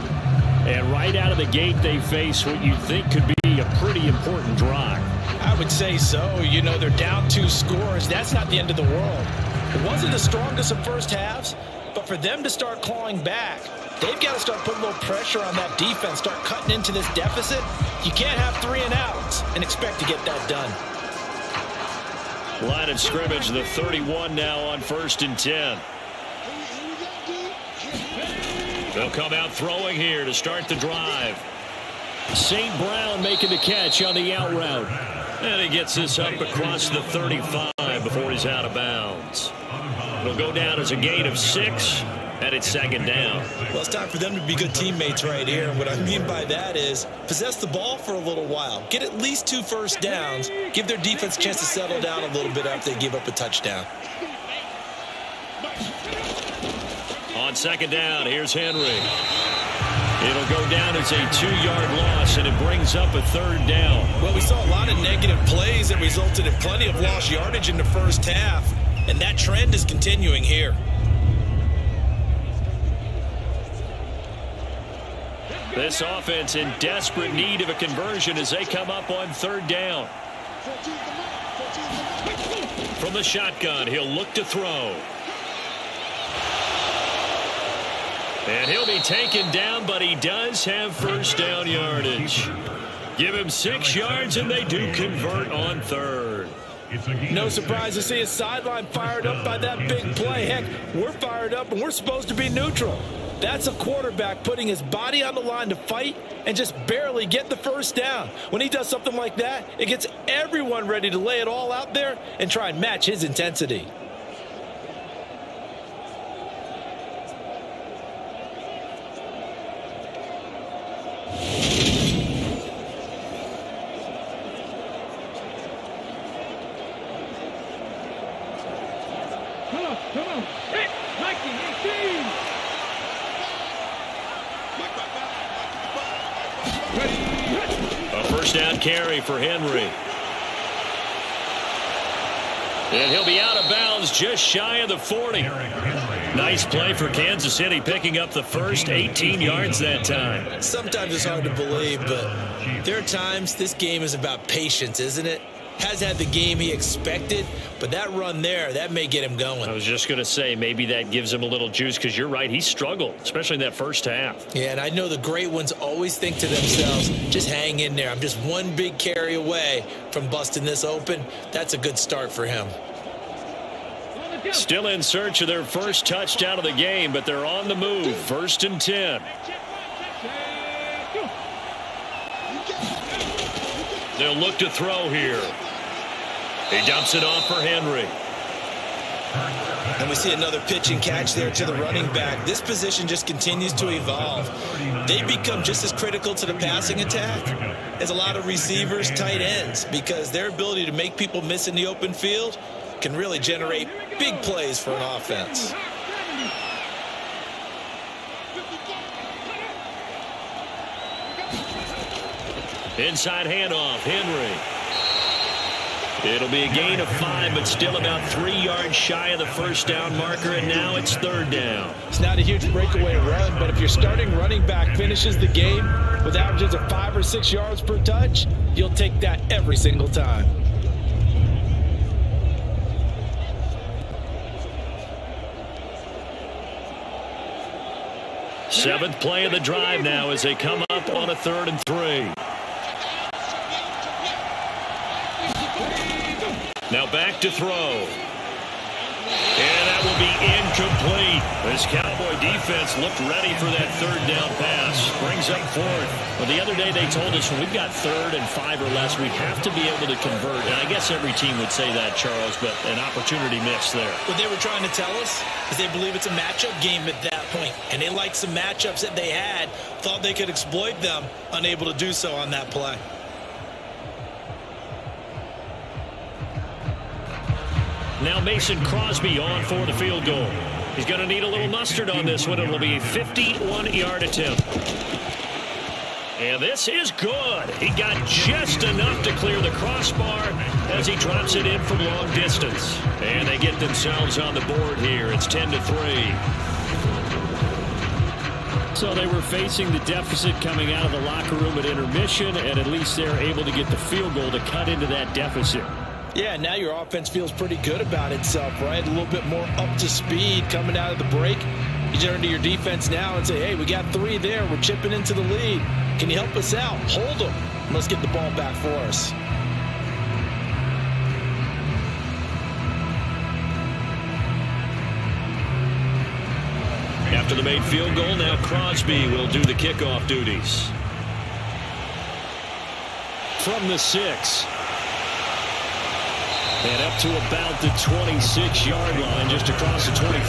And right out of the gate, they face what you think could be a pretty important drive. I would say so. You know, they're down 2 scores. That's not the end of the world. It wasn't the strongest of first halves, but for them to start clawing back, they've got to start putting a little pressure on that defense, start cutting into this deficit. You can't have 3 and outs and expect to get that done. Line of scrimmage, the 31 now on 1st and 10. They'll come out throwing here to start the drive. St. Brown making the catch on the out route. And he gets this up across the 35 before he's out of bounds. It'll go down as a gain of 6, and it's 2nd down. Well, it's time for them to be good teammates right here. And what I mean by that is possess the ball for a little while. Get at least 2 first downs. Give their defense a chance to settle down a little bit after they give up a touchdown. On 2nd down, here's Henry. It'll go down as a 2-yard loss, and it brings up a 3rd down. Well, we saw a lot of negative plays that resulted in plenty of lost yardage in the first half, and that trend is continuing here. This offense in desperate need of a conversion as they come up on 3rd down. From the shotgun, he'll look to throw. And he'll be taken down, but he does have first down yardage. Give him 6 yards, and they do convert on third. No surprise to see his sideline fired up by that big play. Heck, we're fired up, and we're supposed to be neutral. That's a quarterback putting his body on the line to fight and just barely get the first down. When he does something like that, it gets everyone ready to lay it all out there and try and match his intensity. Come on. Hey, Mikey, 18. A first down carry for Henry. And he'll be out of bounds just shy of the 40. Nice play for Kansas City, picking up the first 18 yards that time. Sometimes it's hard to believe, but there are times this game is about patience, isn't it? Has had the game he expected, but that run there, that may get him going. I was just going to say, maybe that gives him a little juice, because you're right, he struggled, especially in that first half. Yeah, and I know the great ones always think to themselves, just hang in there. I'm just one big carry away from busting this open. That's a good start for him. Still in search of their first touchdown of the game, but they're on the move. 1st and 10. They'll look to throw here. He dumps it off for Henry. And we see another pitch and catch there to the running back. This position just continues to evolve. They become just as critical to the passing attack as a lot of receivers, tight ends, because their ability to make people miss in the open field can really generate big plays for an offense. Inside handoff, Henry. It'll be a gain of 5, but still about 3 yards shy of the first down marker, and now it's 3rd down. It's not a huge breakaway run, but if your starting running back finishes the game with averages of 5 or 6 yards per touch, you'll take that every single time. Seventh play of the drive now as they come up on a 3rd and 3. Now back to throw. And that will be incomplete. This Cowboy defense looked ready for that 3rd down pass. Brings up 4th. Well, the other day they told us when we've got 3rd and 5 or less, we have to be able to convert. And I guess every team would say that, Charles, but an opportunity missed there. What they were trying to tell us is they believe it's a matchup game at that point. And they liked some matchups that they had, thought they could exploit them, unable to do so on that play. Now Mason Crosby on for the field goal. He's going to need a little mustard on this one. It'll be a 51-yard attempt. And this is good. He got just enough to clear the crossbar as he drops it in from long distance. And they get themselves on the board here. It's 10-3. So they were facing the deficit coming out of the locker room at intermission, and at least they're able to get the field goal to cut into that deficit. Yeah, now your offense feels pretty good about itself, right? A little bit more up to speed coming out of the break. You turn to your defense now and say, hey, we got 3 there. We're chipping into the lead. Can you help us out? Hold them. Let's get the ball back for us. After the made field goal, now Crosby will do the kickoff duties. From the 6. And up to about the 26-yard line, just across the 25.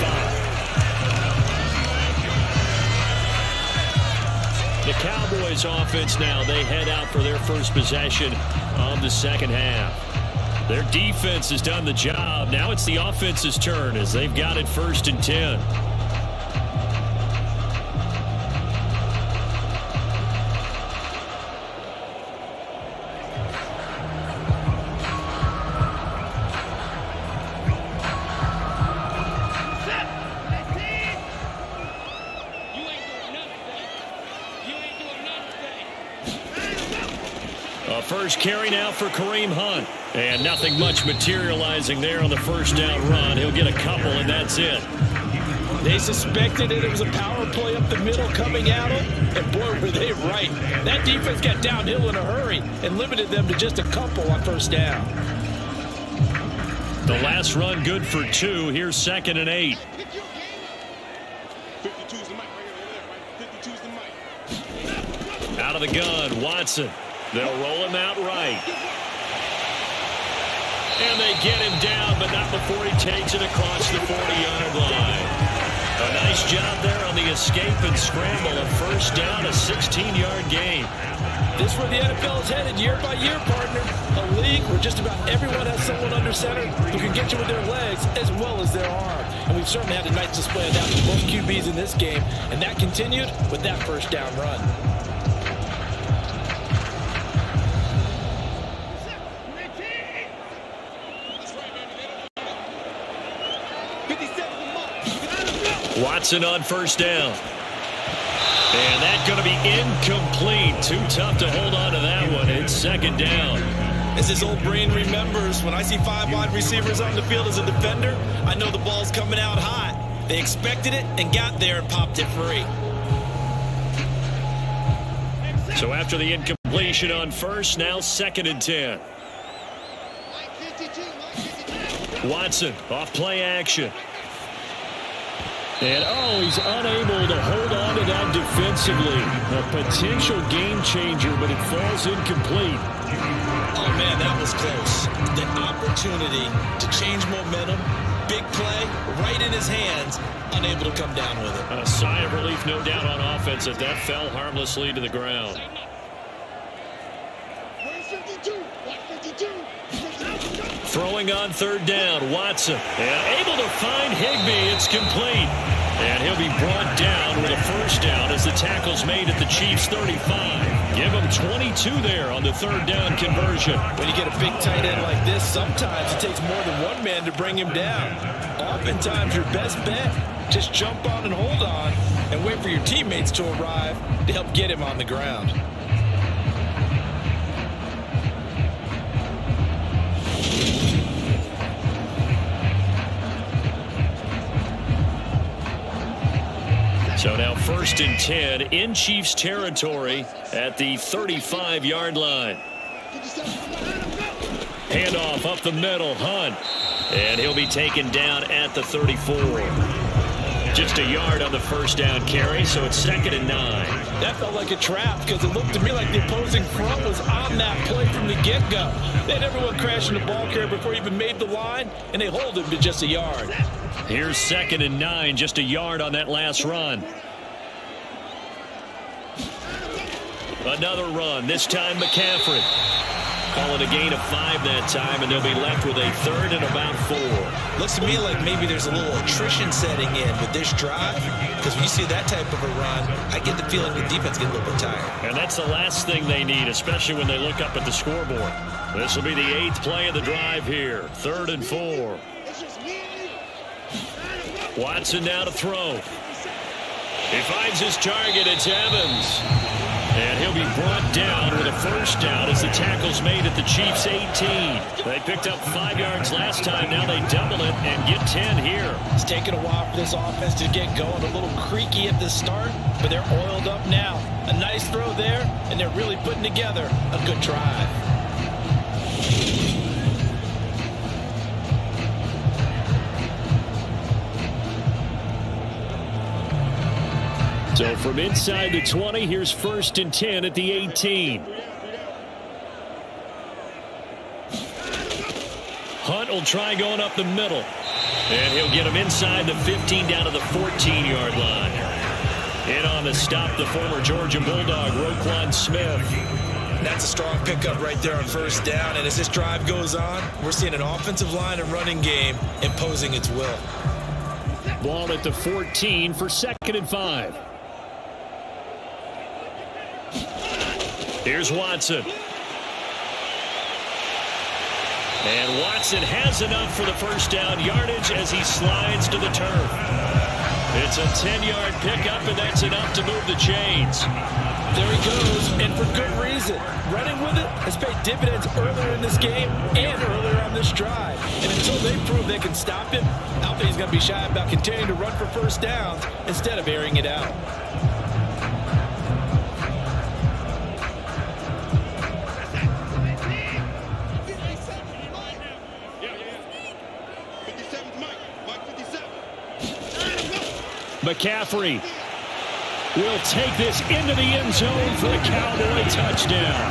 The Cowboys offense now, they head out for their first possession of the second half. Their defense has done the job. Now it's the offense's turn as they've got it 1st and 10. First carry now for Kareem Hunt. And nothing much materializing there on the first down run. He'll get a couple, and that's it. They suspected that it was a power play up the middle coming at them, and boy, were they right. That defense got downhill in a hurry and limited them to just a couple on first down. The last run good for 2. Here's 2nd and 8. 52's the mic right here. 52's the mic. Out of the gun, Watson. They'll roll him out right. And they get him down, but not before he takes it across the 40-yard line. A nice job there on the escape and scramble. A first down, a 16-yard gain. This is where the NFL is headed year by year, partner. A league where just about everyone has someone under center who can get you with their legs as well as their arm. And we've certainly had a nice display of that with both QBs in this game. And that continued with that first down run. Watson on first down. And that's going to be incomplete. Too tough to hold on to that one. It's 2nd down. As his old brain remembers, when I see 5 wide receivers on the field as a defender, I know the ball's coming out hot. They expected it and got there and popped it free. So after the incompletion on first, now 2nd and 10. Watson off play action. And, he's unable to hold on to that defensively. A potential game changer, but it falls incomplete. Oh, man, that was close. The opportunity to change momentum, big play, right in his hands, unable to come down with it. A sigh of relief, no doubt, on offense as that fell harmlessly to the ground. Throwing on 3rd down, Watson. And able to find Higbee. It's complete. And he'll be brought down with a first down as the tackle's made at the Chiefs' 35. Give him 22 there on the 3rd down conversion. When you get a big tight end like this, sometimes it takes more than one man to bring him down. Oftentimes, your best bet, just jump on and hold on and wait for your teammates to arrive to help get him on the ground. So now 1st and 10 in Chiefs territory at the 35-yard line. Handoff up the middle, Hunt. And he'll be taken down at the 34. Just a yard on the first down carry, so it's 2nd and 9. That felt like a trap because it looked to me like the opposing front was on that play from the get-go. They had everyone crashing the ball carrier before he even made the line, and they hold him to just a yard. Here's 2nd and 9, just a yard on that last run. Another run, this time McCaffrey. Call it a gain of 5 that time, and they'll be left with a 3rd and about 4. Looks to me like maybe there's a little attrition setting in with this drive, because when you see that type of a run, I get the feeling the defense gets a little bit tired. And that's the last thing they need, especially when they look up at the scoreboard. This will be the 8th play of the drive here, 3rd and 4. Watson now to throw. He finds his target. It's Evans. And he'll be brought down with a first down as the tackle's made at the Chiefs' 18. They picked up 5 yards last time. Now they double it and get 10 here. It's taken a while for this offense to get going. A little creaky at the start, but they're oiled up now. A nice throw there, and they're really putting together a good drive. So from inside the 20, here's 1st and 10 at the 18. Hunt will try going up the middle. And he'll get him inside the 15 down to the 14-yard line. In on the stop, the former Georgia Bulldog, Roquan Smith. That's a strong pickup right there on first down. And as this drive goes on, we're seeing an offensive line and running game imposing its will. Ball at the 14 for 2nd and 5. Here's Watson. And Watson has enough for the first down yardage as he slides to the turf. It's a 10-yard pickup, and that's enough to move the chains. There he goes, and for good reason. Running with it has paid dividends earlier in this game and earlier on this drive. And until they prove they can stop him, I don't think he's going to be shy about continuing to run for first downs instead of airing it out. McCaffrey will take this into the end zone for a Cowboy touchdown.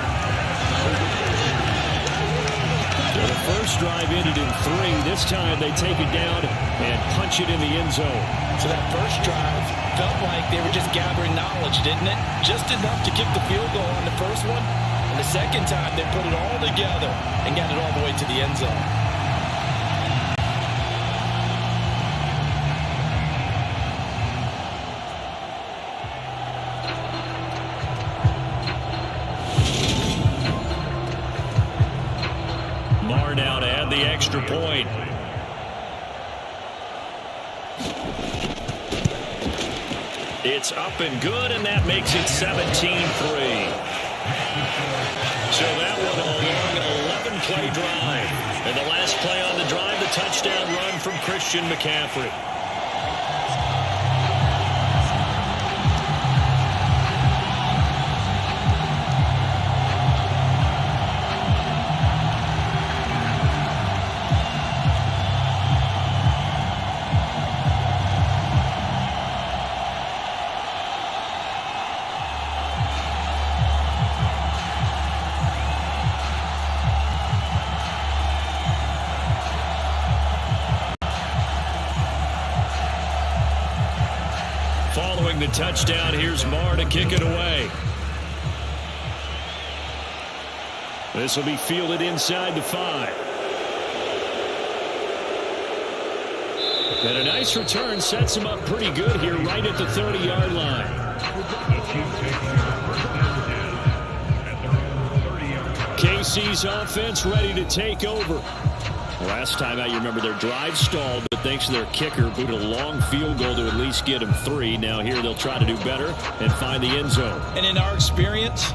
So the first drive ended in 3. This time they take it down and punch it in the end zone. So that first drive felt like they were just gathering knowledge, didn't it? Just enough to kick the field goal on the first one. And the second time they put it all together and got it all the way to the end zone. Now to add the extra point. It's up and good, and that makes it 17-3. So that one a long 11-play drive. And the last play on the drive, the touchdown run from Christian McCaffrey. Following the touchdown, here's Marr to kick it away. This will be fielded inside the 5. And a nice return sets him up pretty good here right at the 30-yard line. KC's offense ready to take over. Last time out, you remember their drive stalled, but thanks to their kicker, booted a long field goal to at least get them 3. Now here they'll try to do better and find the end zone. And in our experience,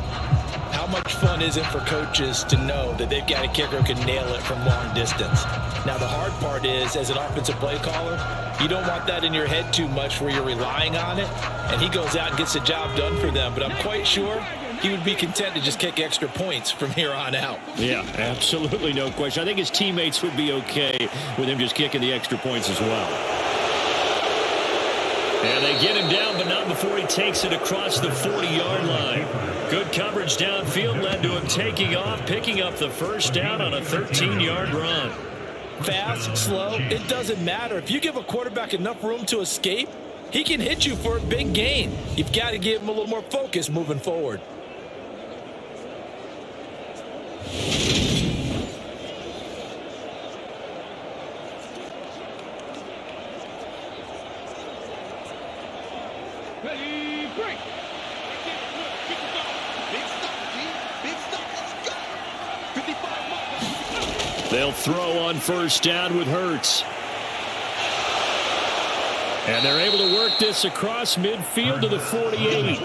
how much fun is it for coaches to know that they've got a kicker who can nail it from long distance? Now the hard part is, as an offensive play caller, you don't want that in your head too much where you're relying on it, and he goes out and gets the job done for them. But I'm quite sure he would be content to just kick extra points from here on out. Yeah, absolutely no question. I think his teammates would be okay with him just kicking the extra points as well. And they get him down, but not before he takes it across the 40-yard line. Good coverage downfield led to him taking off, picking up the first down on a 13-yard run. Fast, slow, it doesn't matter. If you give a quarterback enough room to escape, he can hit you for a big gain. You've got to give him a little more focus moving forward. Ready, break. Big stop, G. Big stop. Let's go. 55 They'll throw on first down with Hurts. And they're able to work this across midfield to the 48.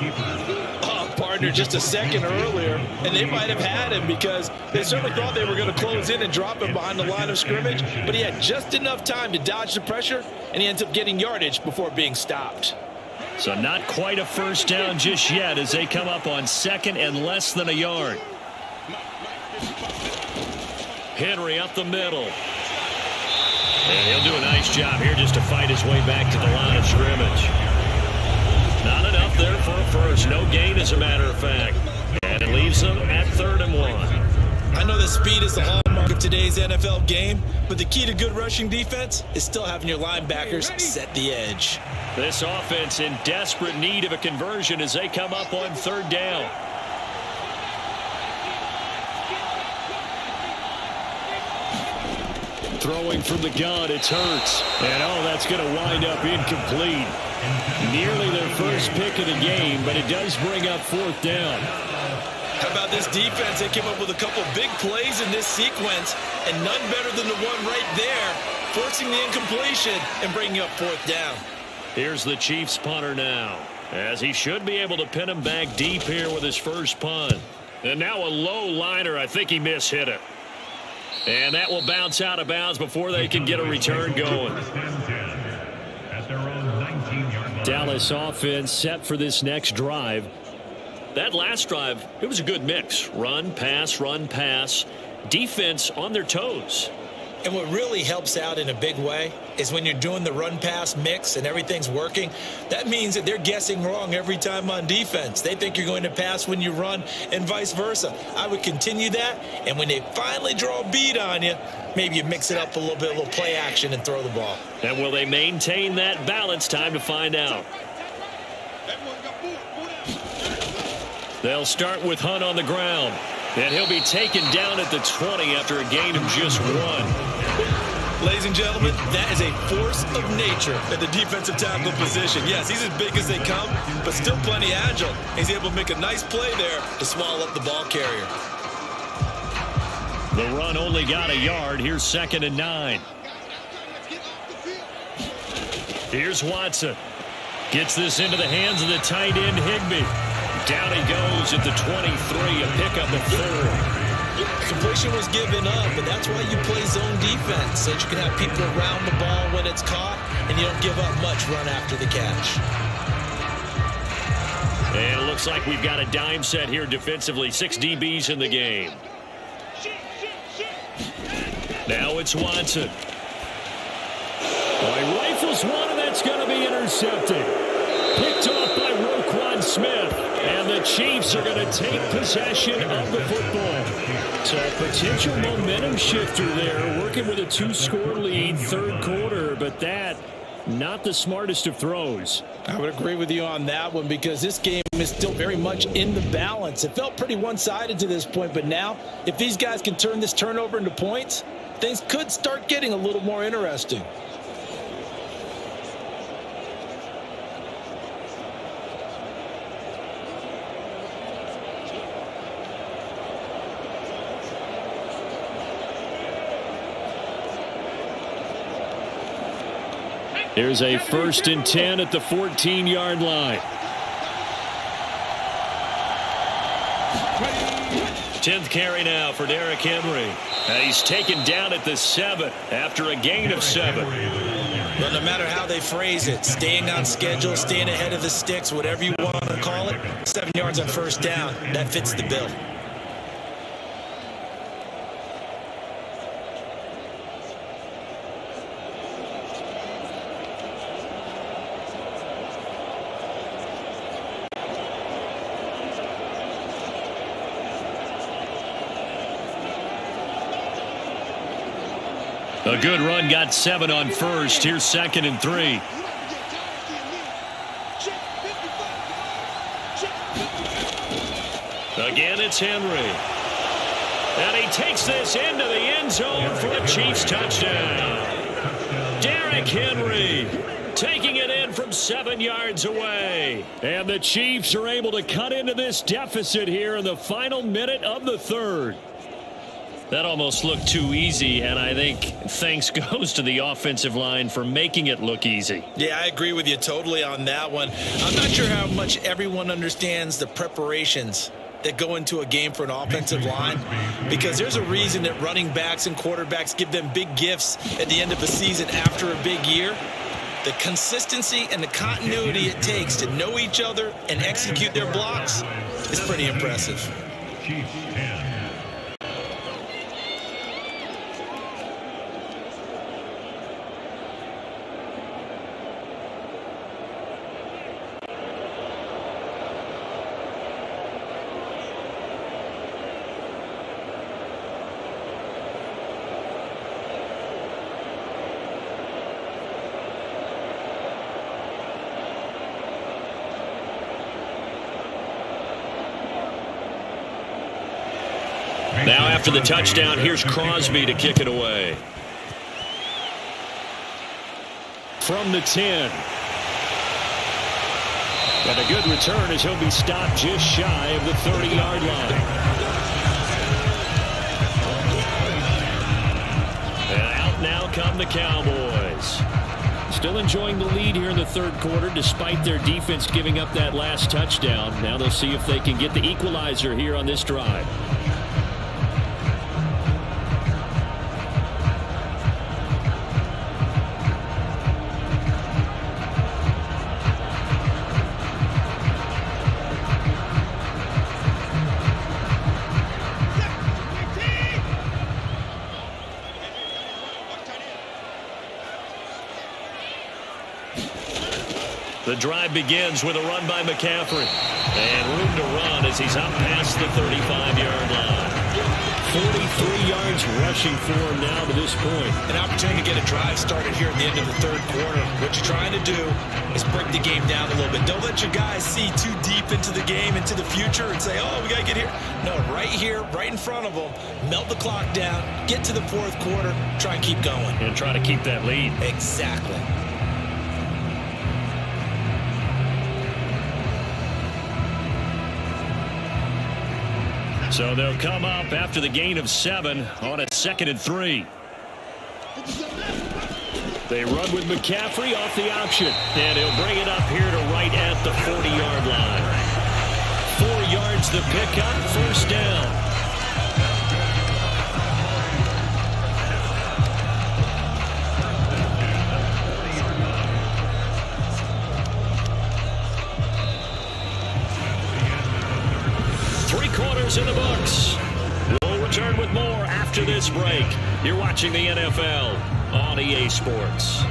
Oh, partner, just a second earlier, and they might have had him because they certainly thought they were going to close in and drop him behind the line of scrimmage, but he had just enough time to dodge the pressure, and he ends up getting yardage before being stopped. So not quite a first down just yet as they come up on second and less than a yard. Henry up the middle. And he'll do a nice job here just to fight his way back to the line of scrimmage. Not enough there for a first. No gain, as a matter of fact. And it leaves them at 3rd and 1. I know that speed is the hallmark of today's NFL game, but the key to good rushing defense is still having your linebackers set the edge. This offense in desperate need of a conversion as they come up on 3rd down. Throwing from the gun, it's Hurts. And that's going to wind up incomplete. Nearly their first pick of the game, but it does bring up 4th down. How about this defense? They came up with a couple big plays in this sequence, and none better than the one right there, forcing the incompletion and bringing up 4th down. Here's the Chiefs punter now. as he should be able to pin him back deep here with his first punt. And now a low liner. I think he mishit it. And that will bounce out of bounds before they can get a return going. Dallas offense set for this next drive. That last drive, it was a good mix. Run, pass. Defense on their toes. And what really helps out in a big way is when you're doing the run-pass mix and everything's working, that means that they're guessing wrong every time on defense. They think you're going to pass when you run and vice versa. I would continue that, and when they finally draw a beat on you, maybe you mix it up a little bit, a little play action, and throw the ball. And will they maintain that balance? Time to find out. They'll start with Hunt on the ground. And he'll be taken down at the 20 after a gain of just 1. Ladies and gentlemen, that is a force of nature at the defensive tackle position. Yes, he's as big as they come, but still plenty agile. He's able to make a nice play there to swallow up the ball carrier. The run only got a yard. Here's 2nd and 9. Here's Watson. Gets this into the hands of the tight end, Higbee. Down he goes at the 23, a pickup of 4. Completion was given up, but that's why you play zone defense, so that you can have people around the ball when it's caught, and you don't give up much run after the catch. And it looks like we've got a dime set here defensively. 6 DBs in the game. Now it's Watson. He rifles one, and that's going to be intercepted. Picked off by Roquan Smith. And the Chiefs are going to take possession of the football. So a potential momentum shifter there, working with a 2-score lead, third quarter, but that not the smartest of throws. I would agree with you on that one because this game is still very much in the balance. It felt pretty one-sided to this point, but now if these guys can turn this turnover into points, things could start getting a little more interesting. Here's a 1st and 10 at the 14-yard line. 10th carry now for Derrick Henry. He's taken down at the 7 after a gain of 7. Well, no matter how they phrase it, staying on schedule, staying ahead of the sticks, whatever you want to call it, 7 yards on 1st down, that fits the bill. A good run, got 7 on 1st. Here's 2nd and 3. Again, it's Henry. And he takes this into the end zone for a Chiefs touchdown. Derrick Henry taking it in from 7 yards away. And the Chiefs are able to cut into this deficit here in the final minute of the 3rd. That almost looked too easy, and I think thanks goes to the offensive line for making it look easy. Yeah, I agree with you totally on that one. I'm not sure how much everyone understands the preparations that go into a game for an offensive line, because there's a reason that running backs and quarterbacks give them big gifts at the end of the season after a big year. The consistency and the continuity it takes to know each other and execute their blocks is pretty impressive. Chiefs 10. Now after the touchdown, here's Crosby to kick it away. From the 10. And a good return as he'll be stopped just shy of the 30-yard line. And out now come the Cowboys. Still enjoying the lead here in the third quarter despite their defense giving up that last touchdown. Now they'll see if they can get the equalizer here on this drive. The drive begins with a run by McCaffrey. And room to run as he's up past the 35-yard line. 43 yards rushing for him now to this point. An opportunity to get a drive started here at the end of the third quarter. What you're trying to do is break the game down a little bit. Don't let your guys see too deep into the game, into the future, and say, oh, we got to get here. No, right here, right in front of them, melt the clock down, get to the fourth quarter, try and keep going. And try to keep that lead. Exactly. So they'll come up after the gain of 7 on a 2nd and 3. They run with McCaffrey off the option. And he'll bring it up here to right at the 40-yard line. 4 yards the pickup, first down. In the books. We'll return with more after this break. You're watching the NFL on EA Sports.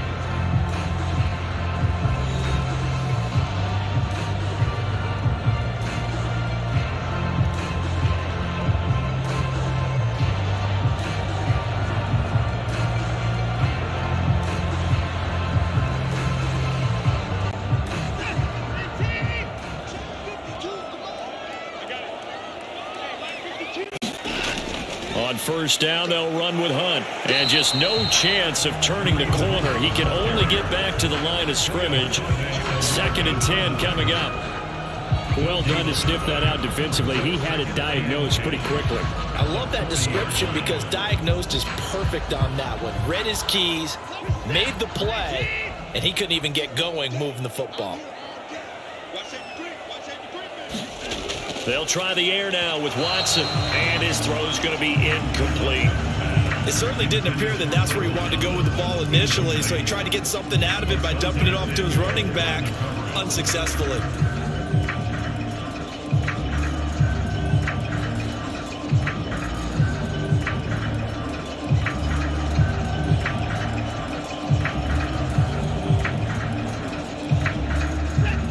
On first down, they'll run with Hunt. And just no chance of turning the corner. He can only get back to the line of scrimmage. 2nd and 10 coming up. Well done to sniff that out defensively. He had it diagnosed pretty quickly. I love that description because diagnosed is perfect on that one. Read his keys, made the play, and he couldn't even get going moving the football. They'll try the air now with Watson, and his throw's going to be incomplete. It certainly didn't appear that that's where he wanted to go with the ball initially, so he tried to get something out of it by dumping it off to his running back unsuccessfully.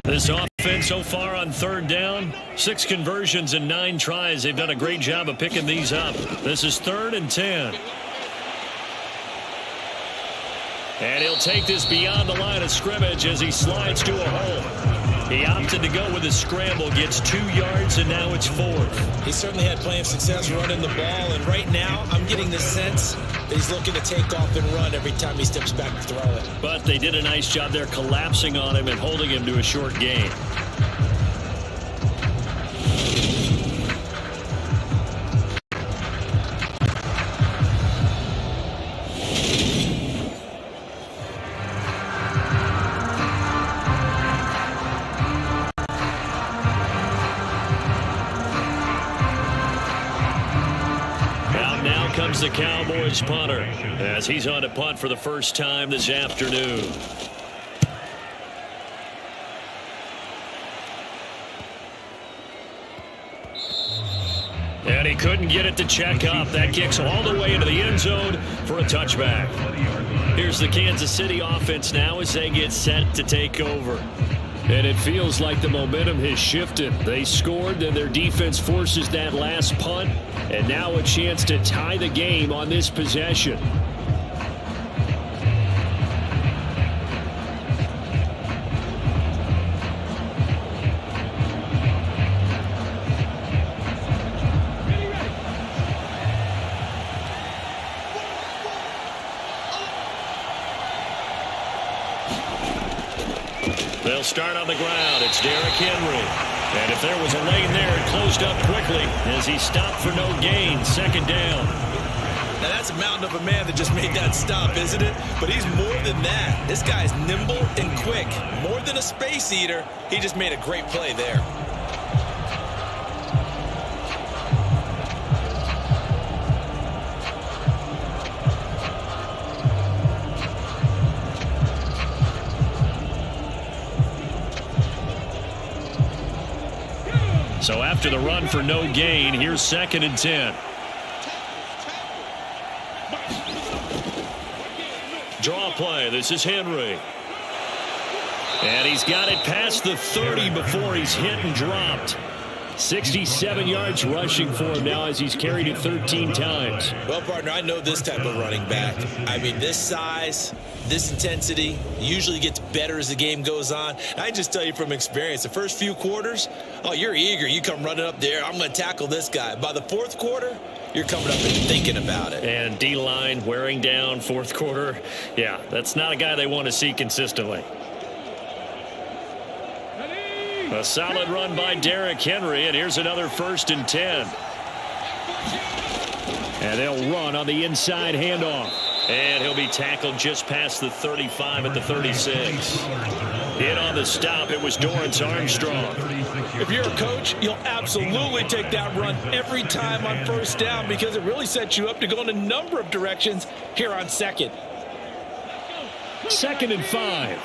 This offense so far on third down, 6 conversions and 9 tries. They've done a great job of picking these up. This is 3rd and 10. And he'll take this beyond the line of scrimmage as he slides to a hole. He opted to go with a scramble, gets 2 yards, and now it's 4th. He certainly had plenty of success running the ball, and right now I'm getting the sense that he's looking to take off and run every time he steps back to throw it. But they did a nice job there collapsing on him and holding him to a short gain. Comes the Cowboys punter as he's on a punt for the first time this afternoon. And he couldn't get it to check up. That kicks all the way into the end zone for a touchback. Here's the Kansas City offense now as they get set to take over. And it feels like the momentum has shifted. They scored, then their defense forces that last punt, and now a chance to tie the game on this possession. They'll start on the ground. It's Derrick Henry. And if there was a lane there, it closed up quickly as he stopped for no gain. 2nd down. Now, that's a mountain of a man that just made that stop, isn't it? But he's more than that. This guy's nimble and quick. More than a space eater, he just made a great play there. So after the run for no gain, here's 2nd and 10. Draw play. This is Henry. And he's got it past the 30 before he's hit and dropped. 67 yards rushing for him now as he's carried it 13 times. Well, partner, I know this type of running back. I mean, this size, this intensity usually gets better as the game goes on. I just tell you from experience, the first few quarters, oh, you're eager. You come running up there. I'm going to tackle this guy. By the 4th quarter, you're coming up and thinking about it. And D-line wearing down 4th quarter. Yeah, that's not a guy they want to see consistently. A solid run by Derrick Henry, and here's another 1st and 10. And they'll run on the inside handoff. And he'll be tackled just past the 35 at the 36. In on the stop, it was Dorrance Armstrong. If you're a coach, you'll absolutely take that run every time on 1st down because it really sets you up to go in a number of directions here on 2nd. 2nd and 5.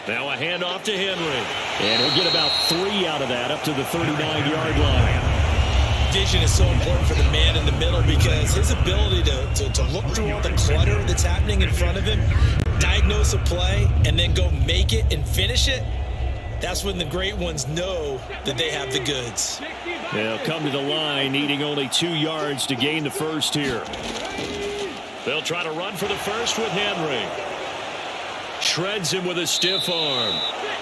Now a handoff to Henry. And he'll get about 3 out of that up to the 39-yard line. Vision is so important for the man in the middle because his ability to look through all the clutter that's happening in front of him, diagnose a play, and then go make it and finish it, that's when the great ones know that they have the goods. They'll come to the line needing only 2 yards to gain the first here. They'll try to run for the first with Henry. Shreds him with a stiff arm.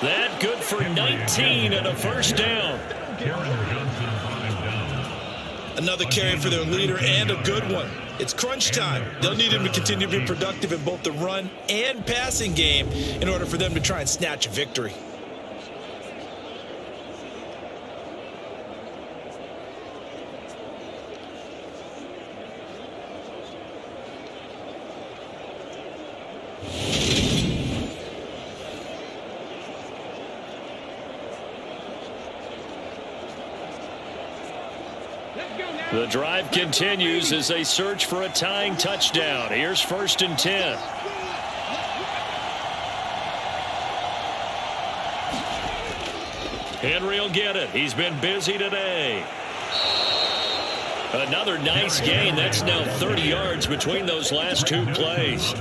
That good for 19 and a 1st down. Another carry for their leader and a good one. It's crunch time. They'll need him to continue to be productive in both the run and passing game in order for them to try and snatch a victory. The drive continues as they search for a tying touchdown. Here's 1st and 10. Henry will get it. He's been busy today. Another nice gain. That's now 30 yards between those last 2 plays.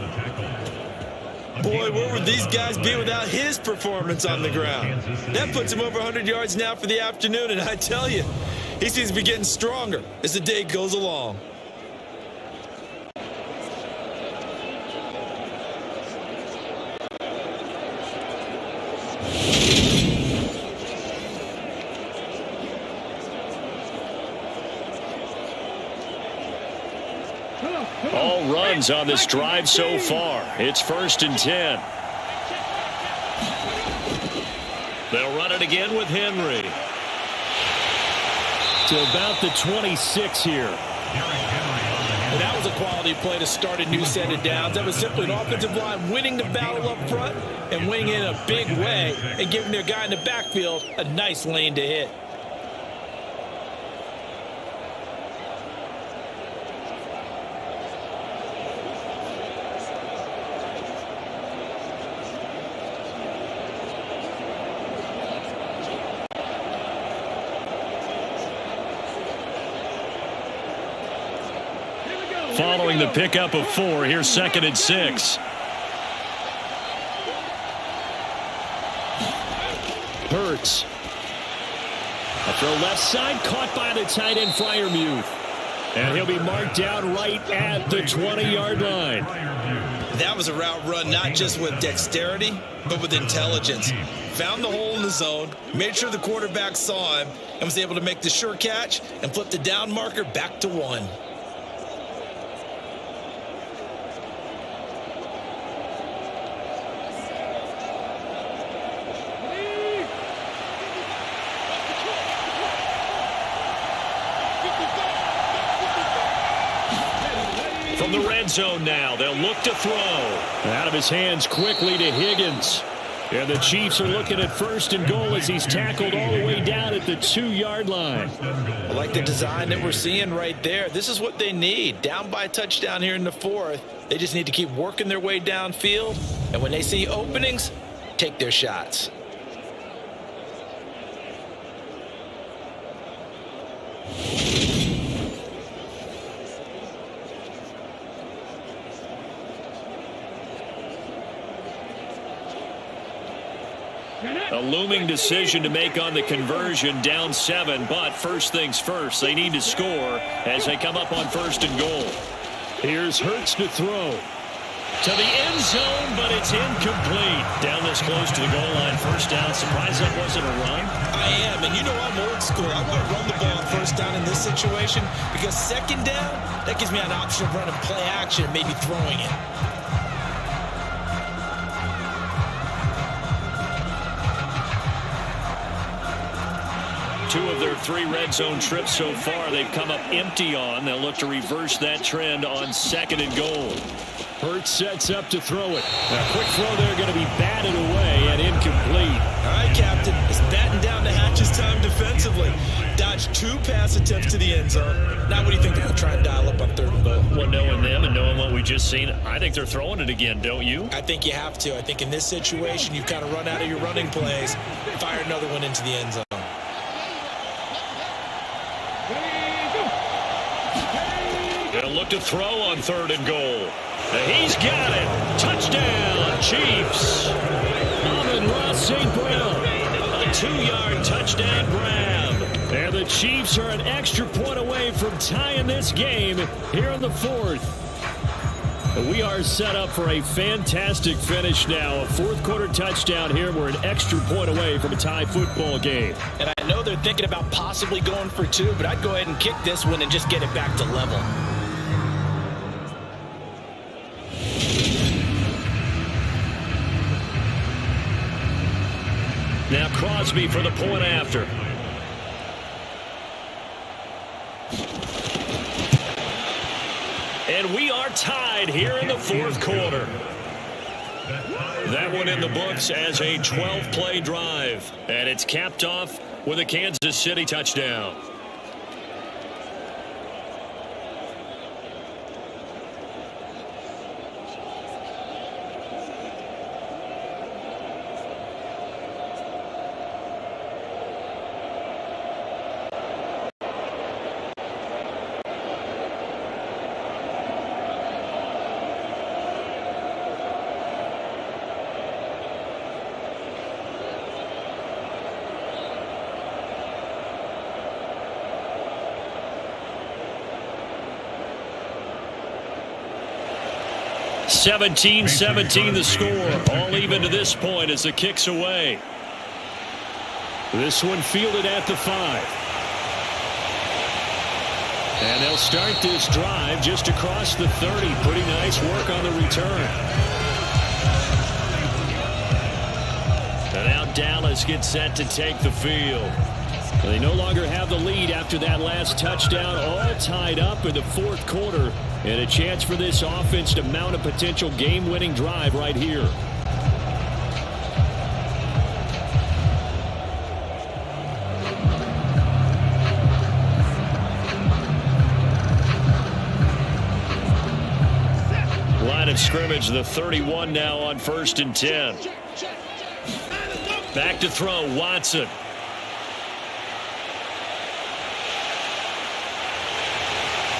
Boy, where would these guys be without his performance on the ground? That puts him over 100 yards now for the afternoon, and I tell you, he seems to be getting stronger as the day goes along. All runs on this drive so far. It's 1st and 10. They'll run it again with Henry. To about the 26 here. And that was a quality play to start a new set of downs. That was simply an offensive line winning the battle up front and winning in a big way and giving their guy in the backfield a nice lane to hit. Following the pickup of 4, here's 2nd and 6. Hurts. A throw left side, caught by the tight end Freiermuth. And he'll be marked down right at the 20-yard line. That was a route run not just with dexterity, but with intelligence. Found the hole in the zone, made sure the quarterback saw him, and was able to make the sure catch and flip the down marker back to 1. From the red zone now, they'll look to throw. Out of his hands quickly to Higgins. And the Chiefs are looking at 1st and goal as he's tackled all the way down at the 2-yard line. I like the design that we're seeing right there. This is what they need. Down by a touchdown here in the 4th. They just need to keep working their way downfield. And when they see openings, take their shots. A looming decision to make on the conversion, down 7, but first things first, they need to score as they come up on 1st and goal. Here's Hurts to throw. To the end zone, but it's incomplete. Down this close to the goal line, 1st down. Surprised that wasn't a run? I am, and you know I'm old school. I want to run the ball on 1st down in this situation because 2nd down, that gives me an option of running play action and maybe throwing it. Two of their 3 red zone trips so far, they've come up empty on. They'll look to reverse that trend on 2nd and goal. Hurts sets up to throw it. A quick throw there going to be batted away and incomplete. All right, Captain. It's batting down the hatches time defensively. Dodged 2 pass attempts to the end zone. Now what do you think they're going to try and dial up on 3rd and goal? Well, knowing them and knowing what we just seen, I think they're throwing it again, don't you? I think you have to. I think in this situation, you've kind of run out of your running plays. Fire another one into the end zone. They'll look to throw on 3rd and goal. He's got it. Touchdown, Chiefs. Amon-Ra St. Brown. A 2-yard touchdown grab. And the Chiefs are an extra point away from tying this game here in the 4th. We are set up for a fantastic finish now. A 4th quarter touchdown here. We're an extra point away from a tie football game. And I know they're thinking about possibly going for 2, but I'd go ahead and kick this one and just get it back to level. Now Crosby for the point after. And we are tied here in the 4th quarter. That one in the books as a 12-play drive. And it's capped off with a Kansas City touchdown. (17-17) the score. All even to this point as the kick's away. This one fielded at the 5. And they'll start this drive just across the 30. Pretty nice work on the return. And now Dallas gets set to take the field. They no longer have the lead after that last touchdown, all tied up in the 4th quarter. And a chance for this offense to mount a potential game-winning drive right here. Line of scrimmage, the 31 now on 1st and 10. Back to throw, Watson.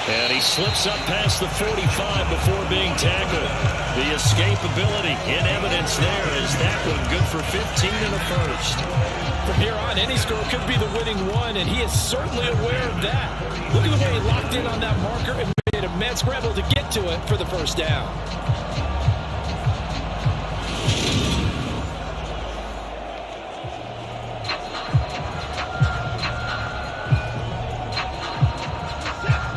And he slips up past the 45 before being tackled. The escapability in evidence there as that one good for 15 in the 1st. From here on, any score could be the winning one, and he is certainly aware of that. Look at the way he locked in on that marker and made a mad scramble to get to it for the 1st down.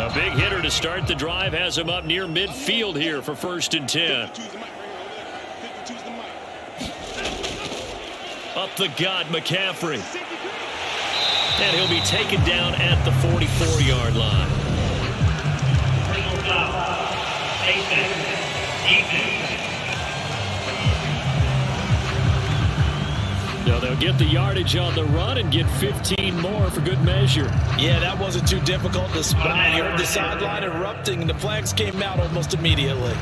A big hitter to start the drive has him up near midfield here for 1st and 10. Up the gut, McCaffrey. And he'll be taken down at the 44-yard line. Now they'll get the yardage on the run and get 15 more for good measure. Yeah, that wasn't too difficult to spot. You heard the sideline erupting, and the flags came out almost immediately.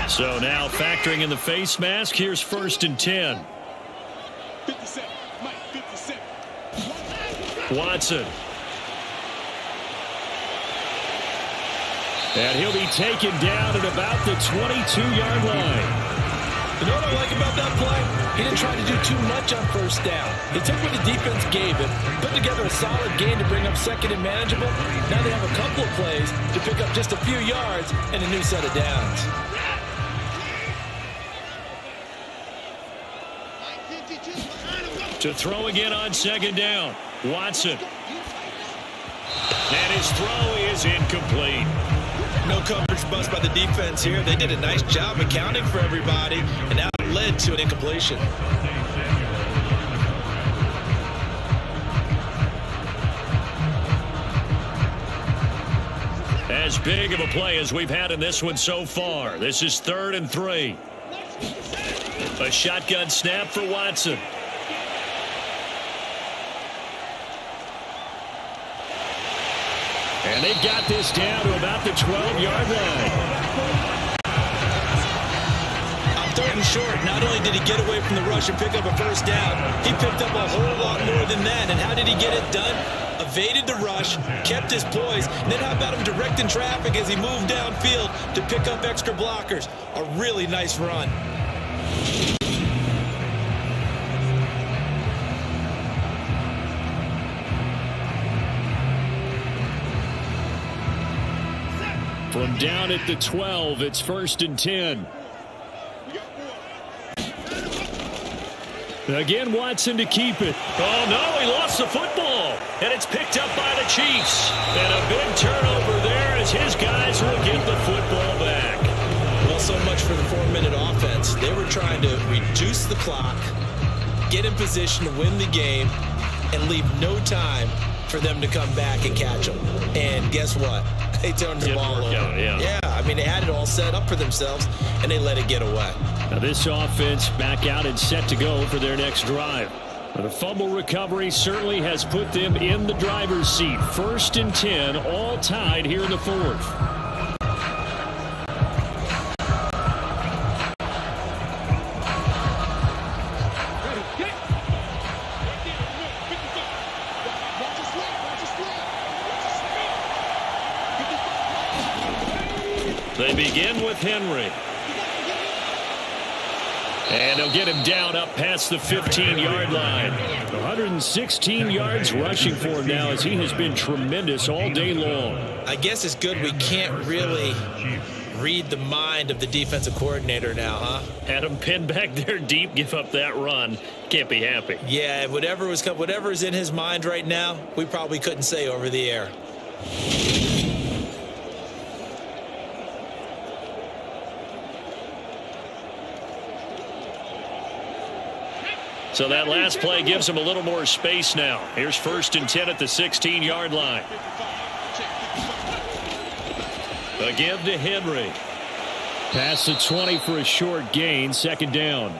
So now factoring in the face mask, here's 1st and 10. 57. Mike, 57. Watson. And he'll be taken down at about the 22-yard line. You know what I like about that play? He didn't try to do too much on 1st down. He took what the defense gave him, put together a solid game to bring up 2nd and manageable. Now they have a couple of plays to pick up just a few yards and a new set of downs. To throw again on 2nd down. Watson. And his throw is incomplete. No coverage bust by the defense here. They did a nice job accounting for everybody, and that led to an incompletion. As big of a play as we've had in this one so far. This is 3rd and 3. A shotgun snap for Watson. And they've got this down to about the 12-yard line. On 3rd and short, not only did he get away from the rush and pick up a 1st down, he picked up a whole lot more than that. And how did he get it done? Evaded the rush, kept his poise, and then how about him directing traffic as he moved downfield to pick up extra blockers? A really nice run. From down at the 12, it's 1st and 10. Again, Watson to keep it. Oh, no, he lost the football. And it's picked up by the Chiefs. And a big turnover there as his guys will get the football back. Well, so much for the 4-minute offense. They were trying to reduce the clock, get in position to win the game, and leave no time for them to come back and catch them. And guess what? They turned the ball over. Yeah, I mean, they had it all set up for themselves, and they let it get away. Now this offense back out and set to go for their next drive. The fumble recovery certainly has put them in the driver's seat. 1st and 10, all tied here in the 4th. They begin with Henry. And they'll get him down up past the 15-yard line. 116 yards rushing for him now as he has been tremendous all day long. I guess it's good we can't really read the mind of the defensive coordinator now, huh? Had him pinned back there deep, give up that run. Can't be happy. Yeah, whatever is in his mind right now, we probably couldn't say over the air. So that last play gives him a little more space now. Here's 1st and 10 at the 16-yard line. A give to Henry. Past the 20 for a short gain, 2nd down.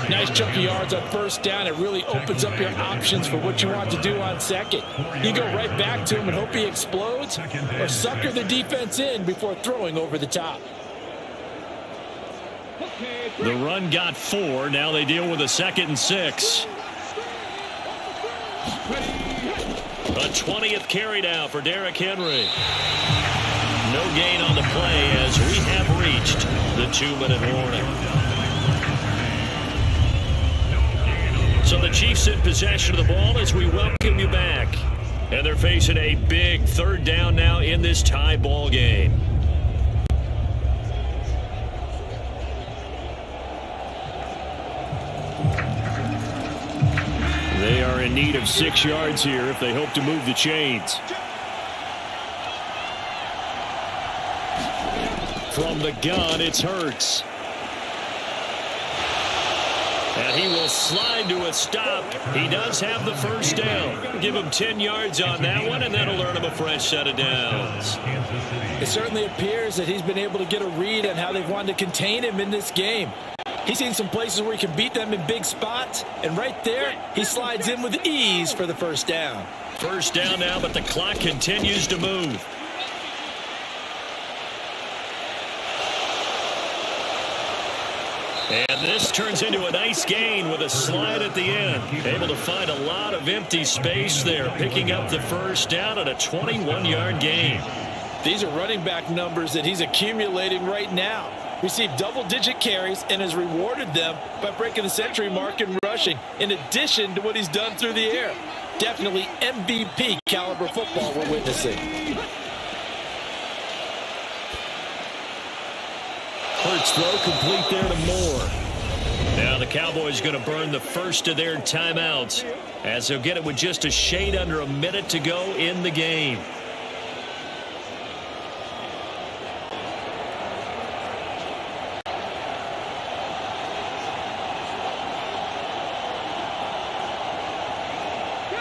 Nice chunk of yards on 1st down. It really opens up your options for what you want to do on 2nd. You go right back to him and hope he explodes, or sucker the defense in before throwing over the top. The run got 4. Now they deal with a 2nd and 6. A 20th carry now for Derrick Henry. No gain on the play as we have reached the 2-minute warning. So the Chiefs in possession of the ball as we welcome you back. And they're facing a big 3rd down now in this tie ball game. They are in need of 6 yards here if they hope to move the chains. From the gun, it's Hurts. And he will slide to a stop. He does have the first down. Give him 10 yards on that one, and that'll earn him a fresh set of downs. It certainly appears that he's been able to get a read on how they've wanted to contain him in this game. He's seen some places where he can beat them in big spots, and right there, he slides in with ease for the first down. First down now, but the clock continues to move. And this turns into a nice gain with a slide at the end. Able to find a lot of empty space there, picking up the first down at a 21-yard gain. These are running back numbers that he's accumulating right now. Received double-digit carries and has rewarded them by breaking the century mark in rushing, in addition to what he's done through the air. Definitely MVP caliber football we're witnessing. Hurts throw complete there to Moore. Now the Cowboys going to burn the first of their timeouts as they'll get it with just a shade under a minute to go in the game.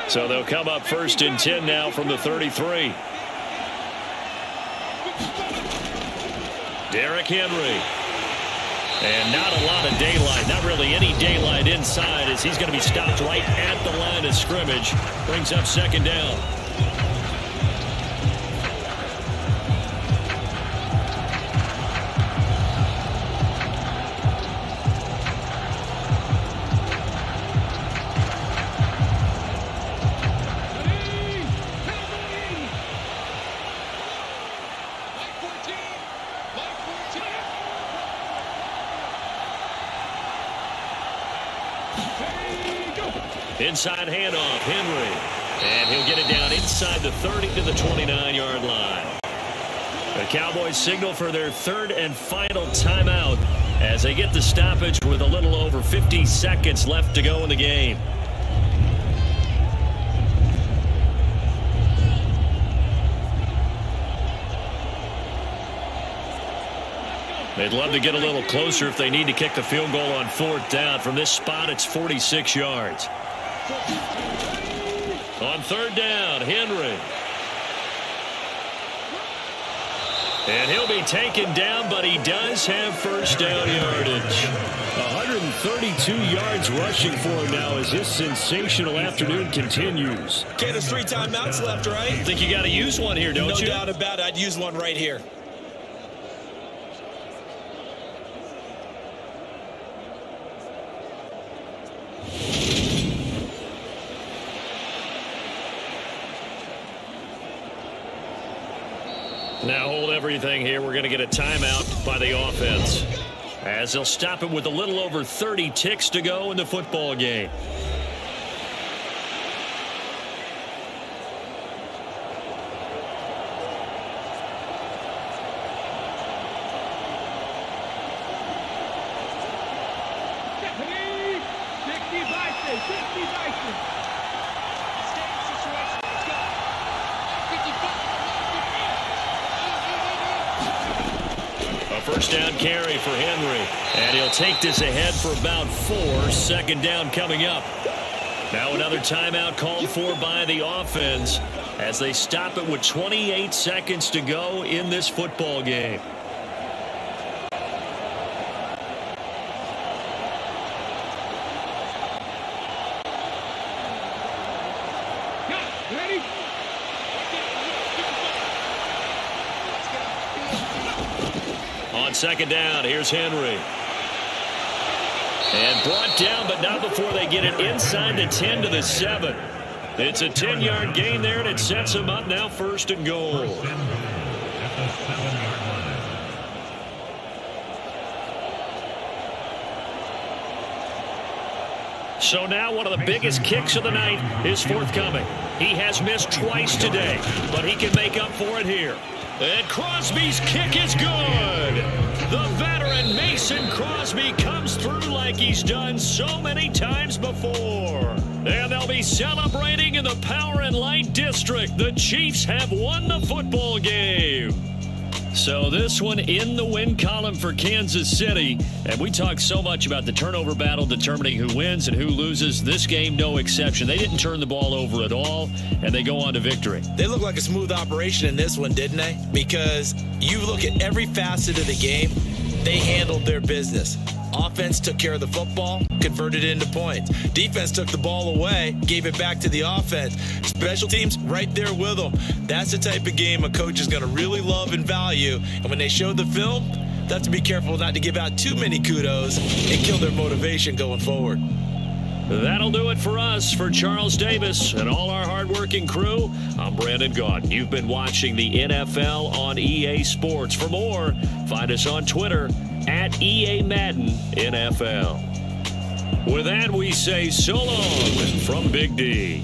So they'll come up 1st and 10 now from the 33. Derrick Henry. And not a lot of daylight. Not really any daylight inside as he's going to be stopped right at the line of scrimmage. Brings up 2nd down. Inside handoff, Henry. And he'll get it down inside the 30 to the 29-yard line. The Cowboys signal for their 3rd and final timeout as they get the stoppage with a little over 50 seconds left to go in the game. They'd love to get a little closer if they need to kick the field goal on 4th down. From this spot, it's 46 yards. On 3rd down, Henry. And he'll be taken down, but he does have first down yardage. 132 yards rushing for him now as this sensational afternoon continues. Okay, there's 3 timeouts left, right? I think you got to use one here, don't you? No doubt about it. I'd use one right here. Now hold everything here. We're going to get a timeout by the offense as they'll stop it with a little over 30 ticks to go in the football game. First down carry for Henry. And he'll take this ahead for about 4. 2nd down coming up. Now another timeout called for by the offense as they stop it with 28 seconds to go in this football game. On 2nd down, here's Henry. And brought down, but not before they get it inside the 10 to the 7. It's a 10-yard gain there, and it sets them up now 1st and goal. So now one of the biggest kicks of the night is forthcoming. He has missed twice today, but he can make up for it here. And Crosby's kick is good. The veteran Mason Crosby comes through like he's done so many times before. And they'll be celebrating in the Power and Light District. The Chiefs have won the football game. So this one in the win column for Kansas City. And we talk so much about the turnover battle determining who wins and who loses. This game, no exception. They didn't turn the ball over at all, and they go on to victory. They look like a smooth operation in this one, didn't they? Because you look at every facet of the game, they handled their business. Offense took care of the football, converted it into points. Defense took the ball away, gave it back to the offense. Special teams right there with them. That's the type of game a coach is going to really love and value. And when they show the film, they have to be careful not to give out too many kudos and kill their motivation going forward. That'll do it for us. For Charles Davis and all our hardworking crew, I'm Brandon Gaudin. You've been watching the NFL on EA Sports. For more, find us on Twitter at EA Madden NFL. With that, we say so long from Big D.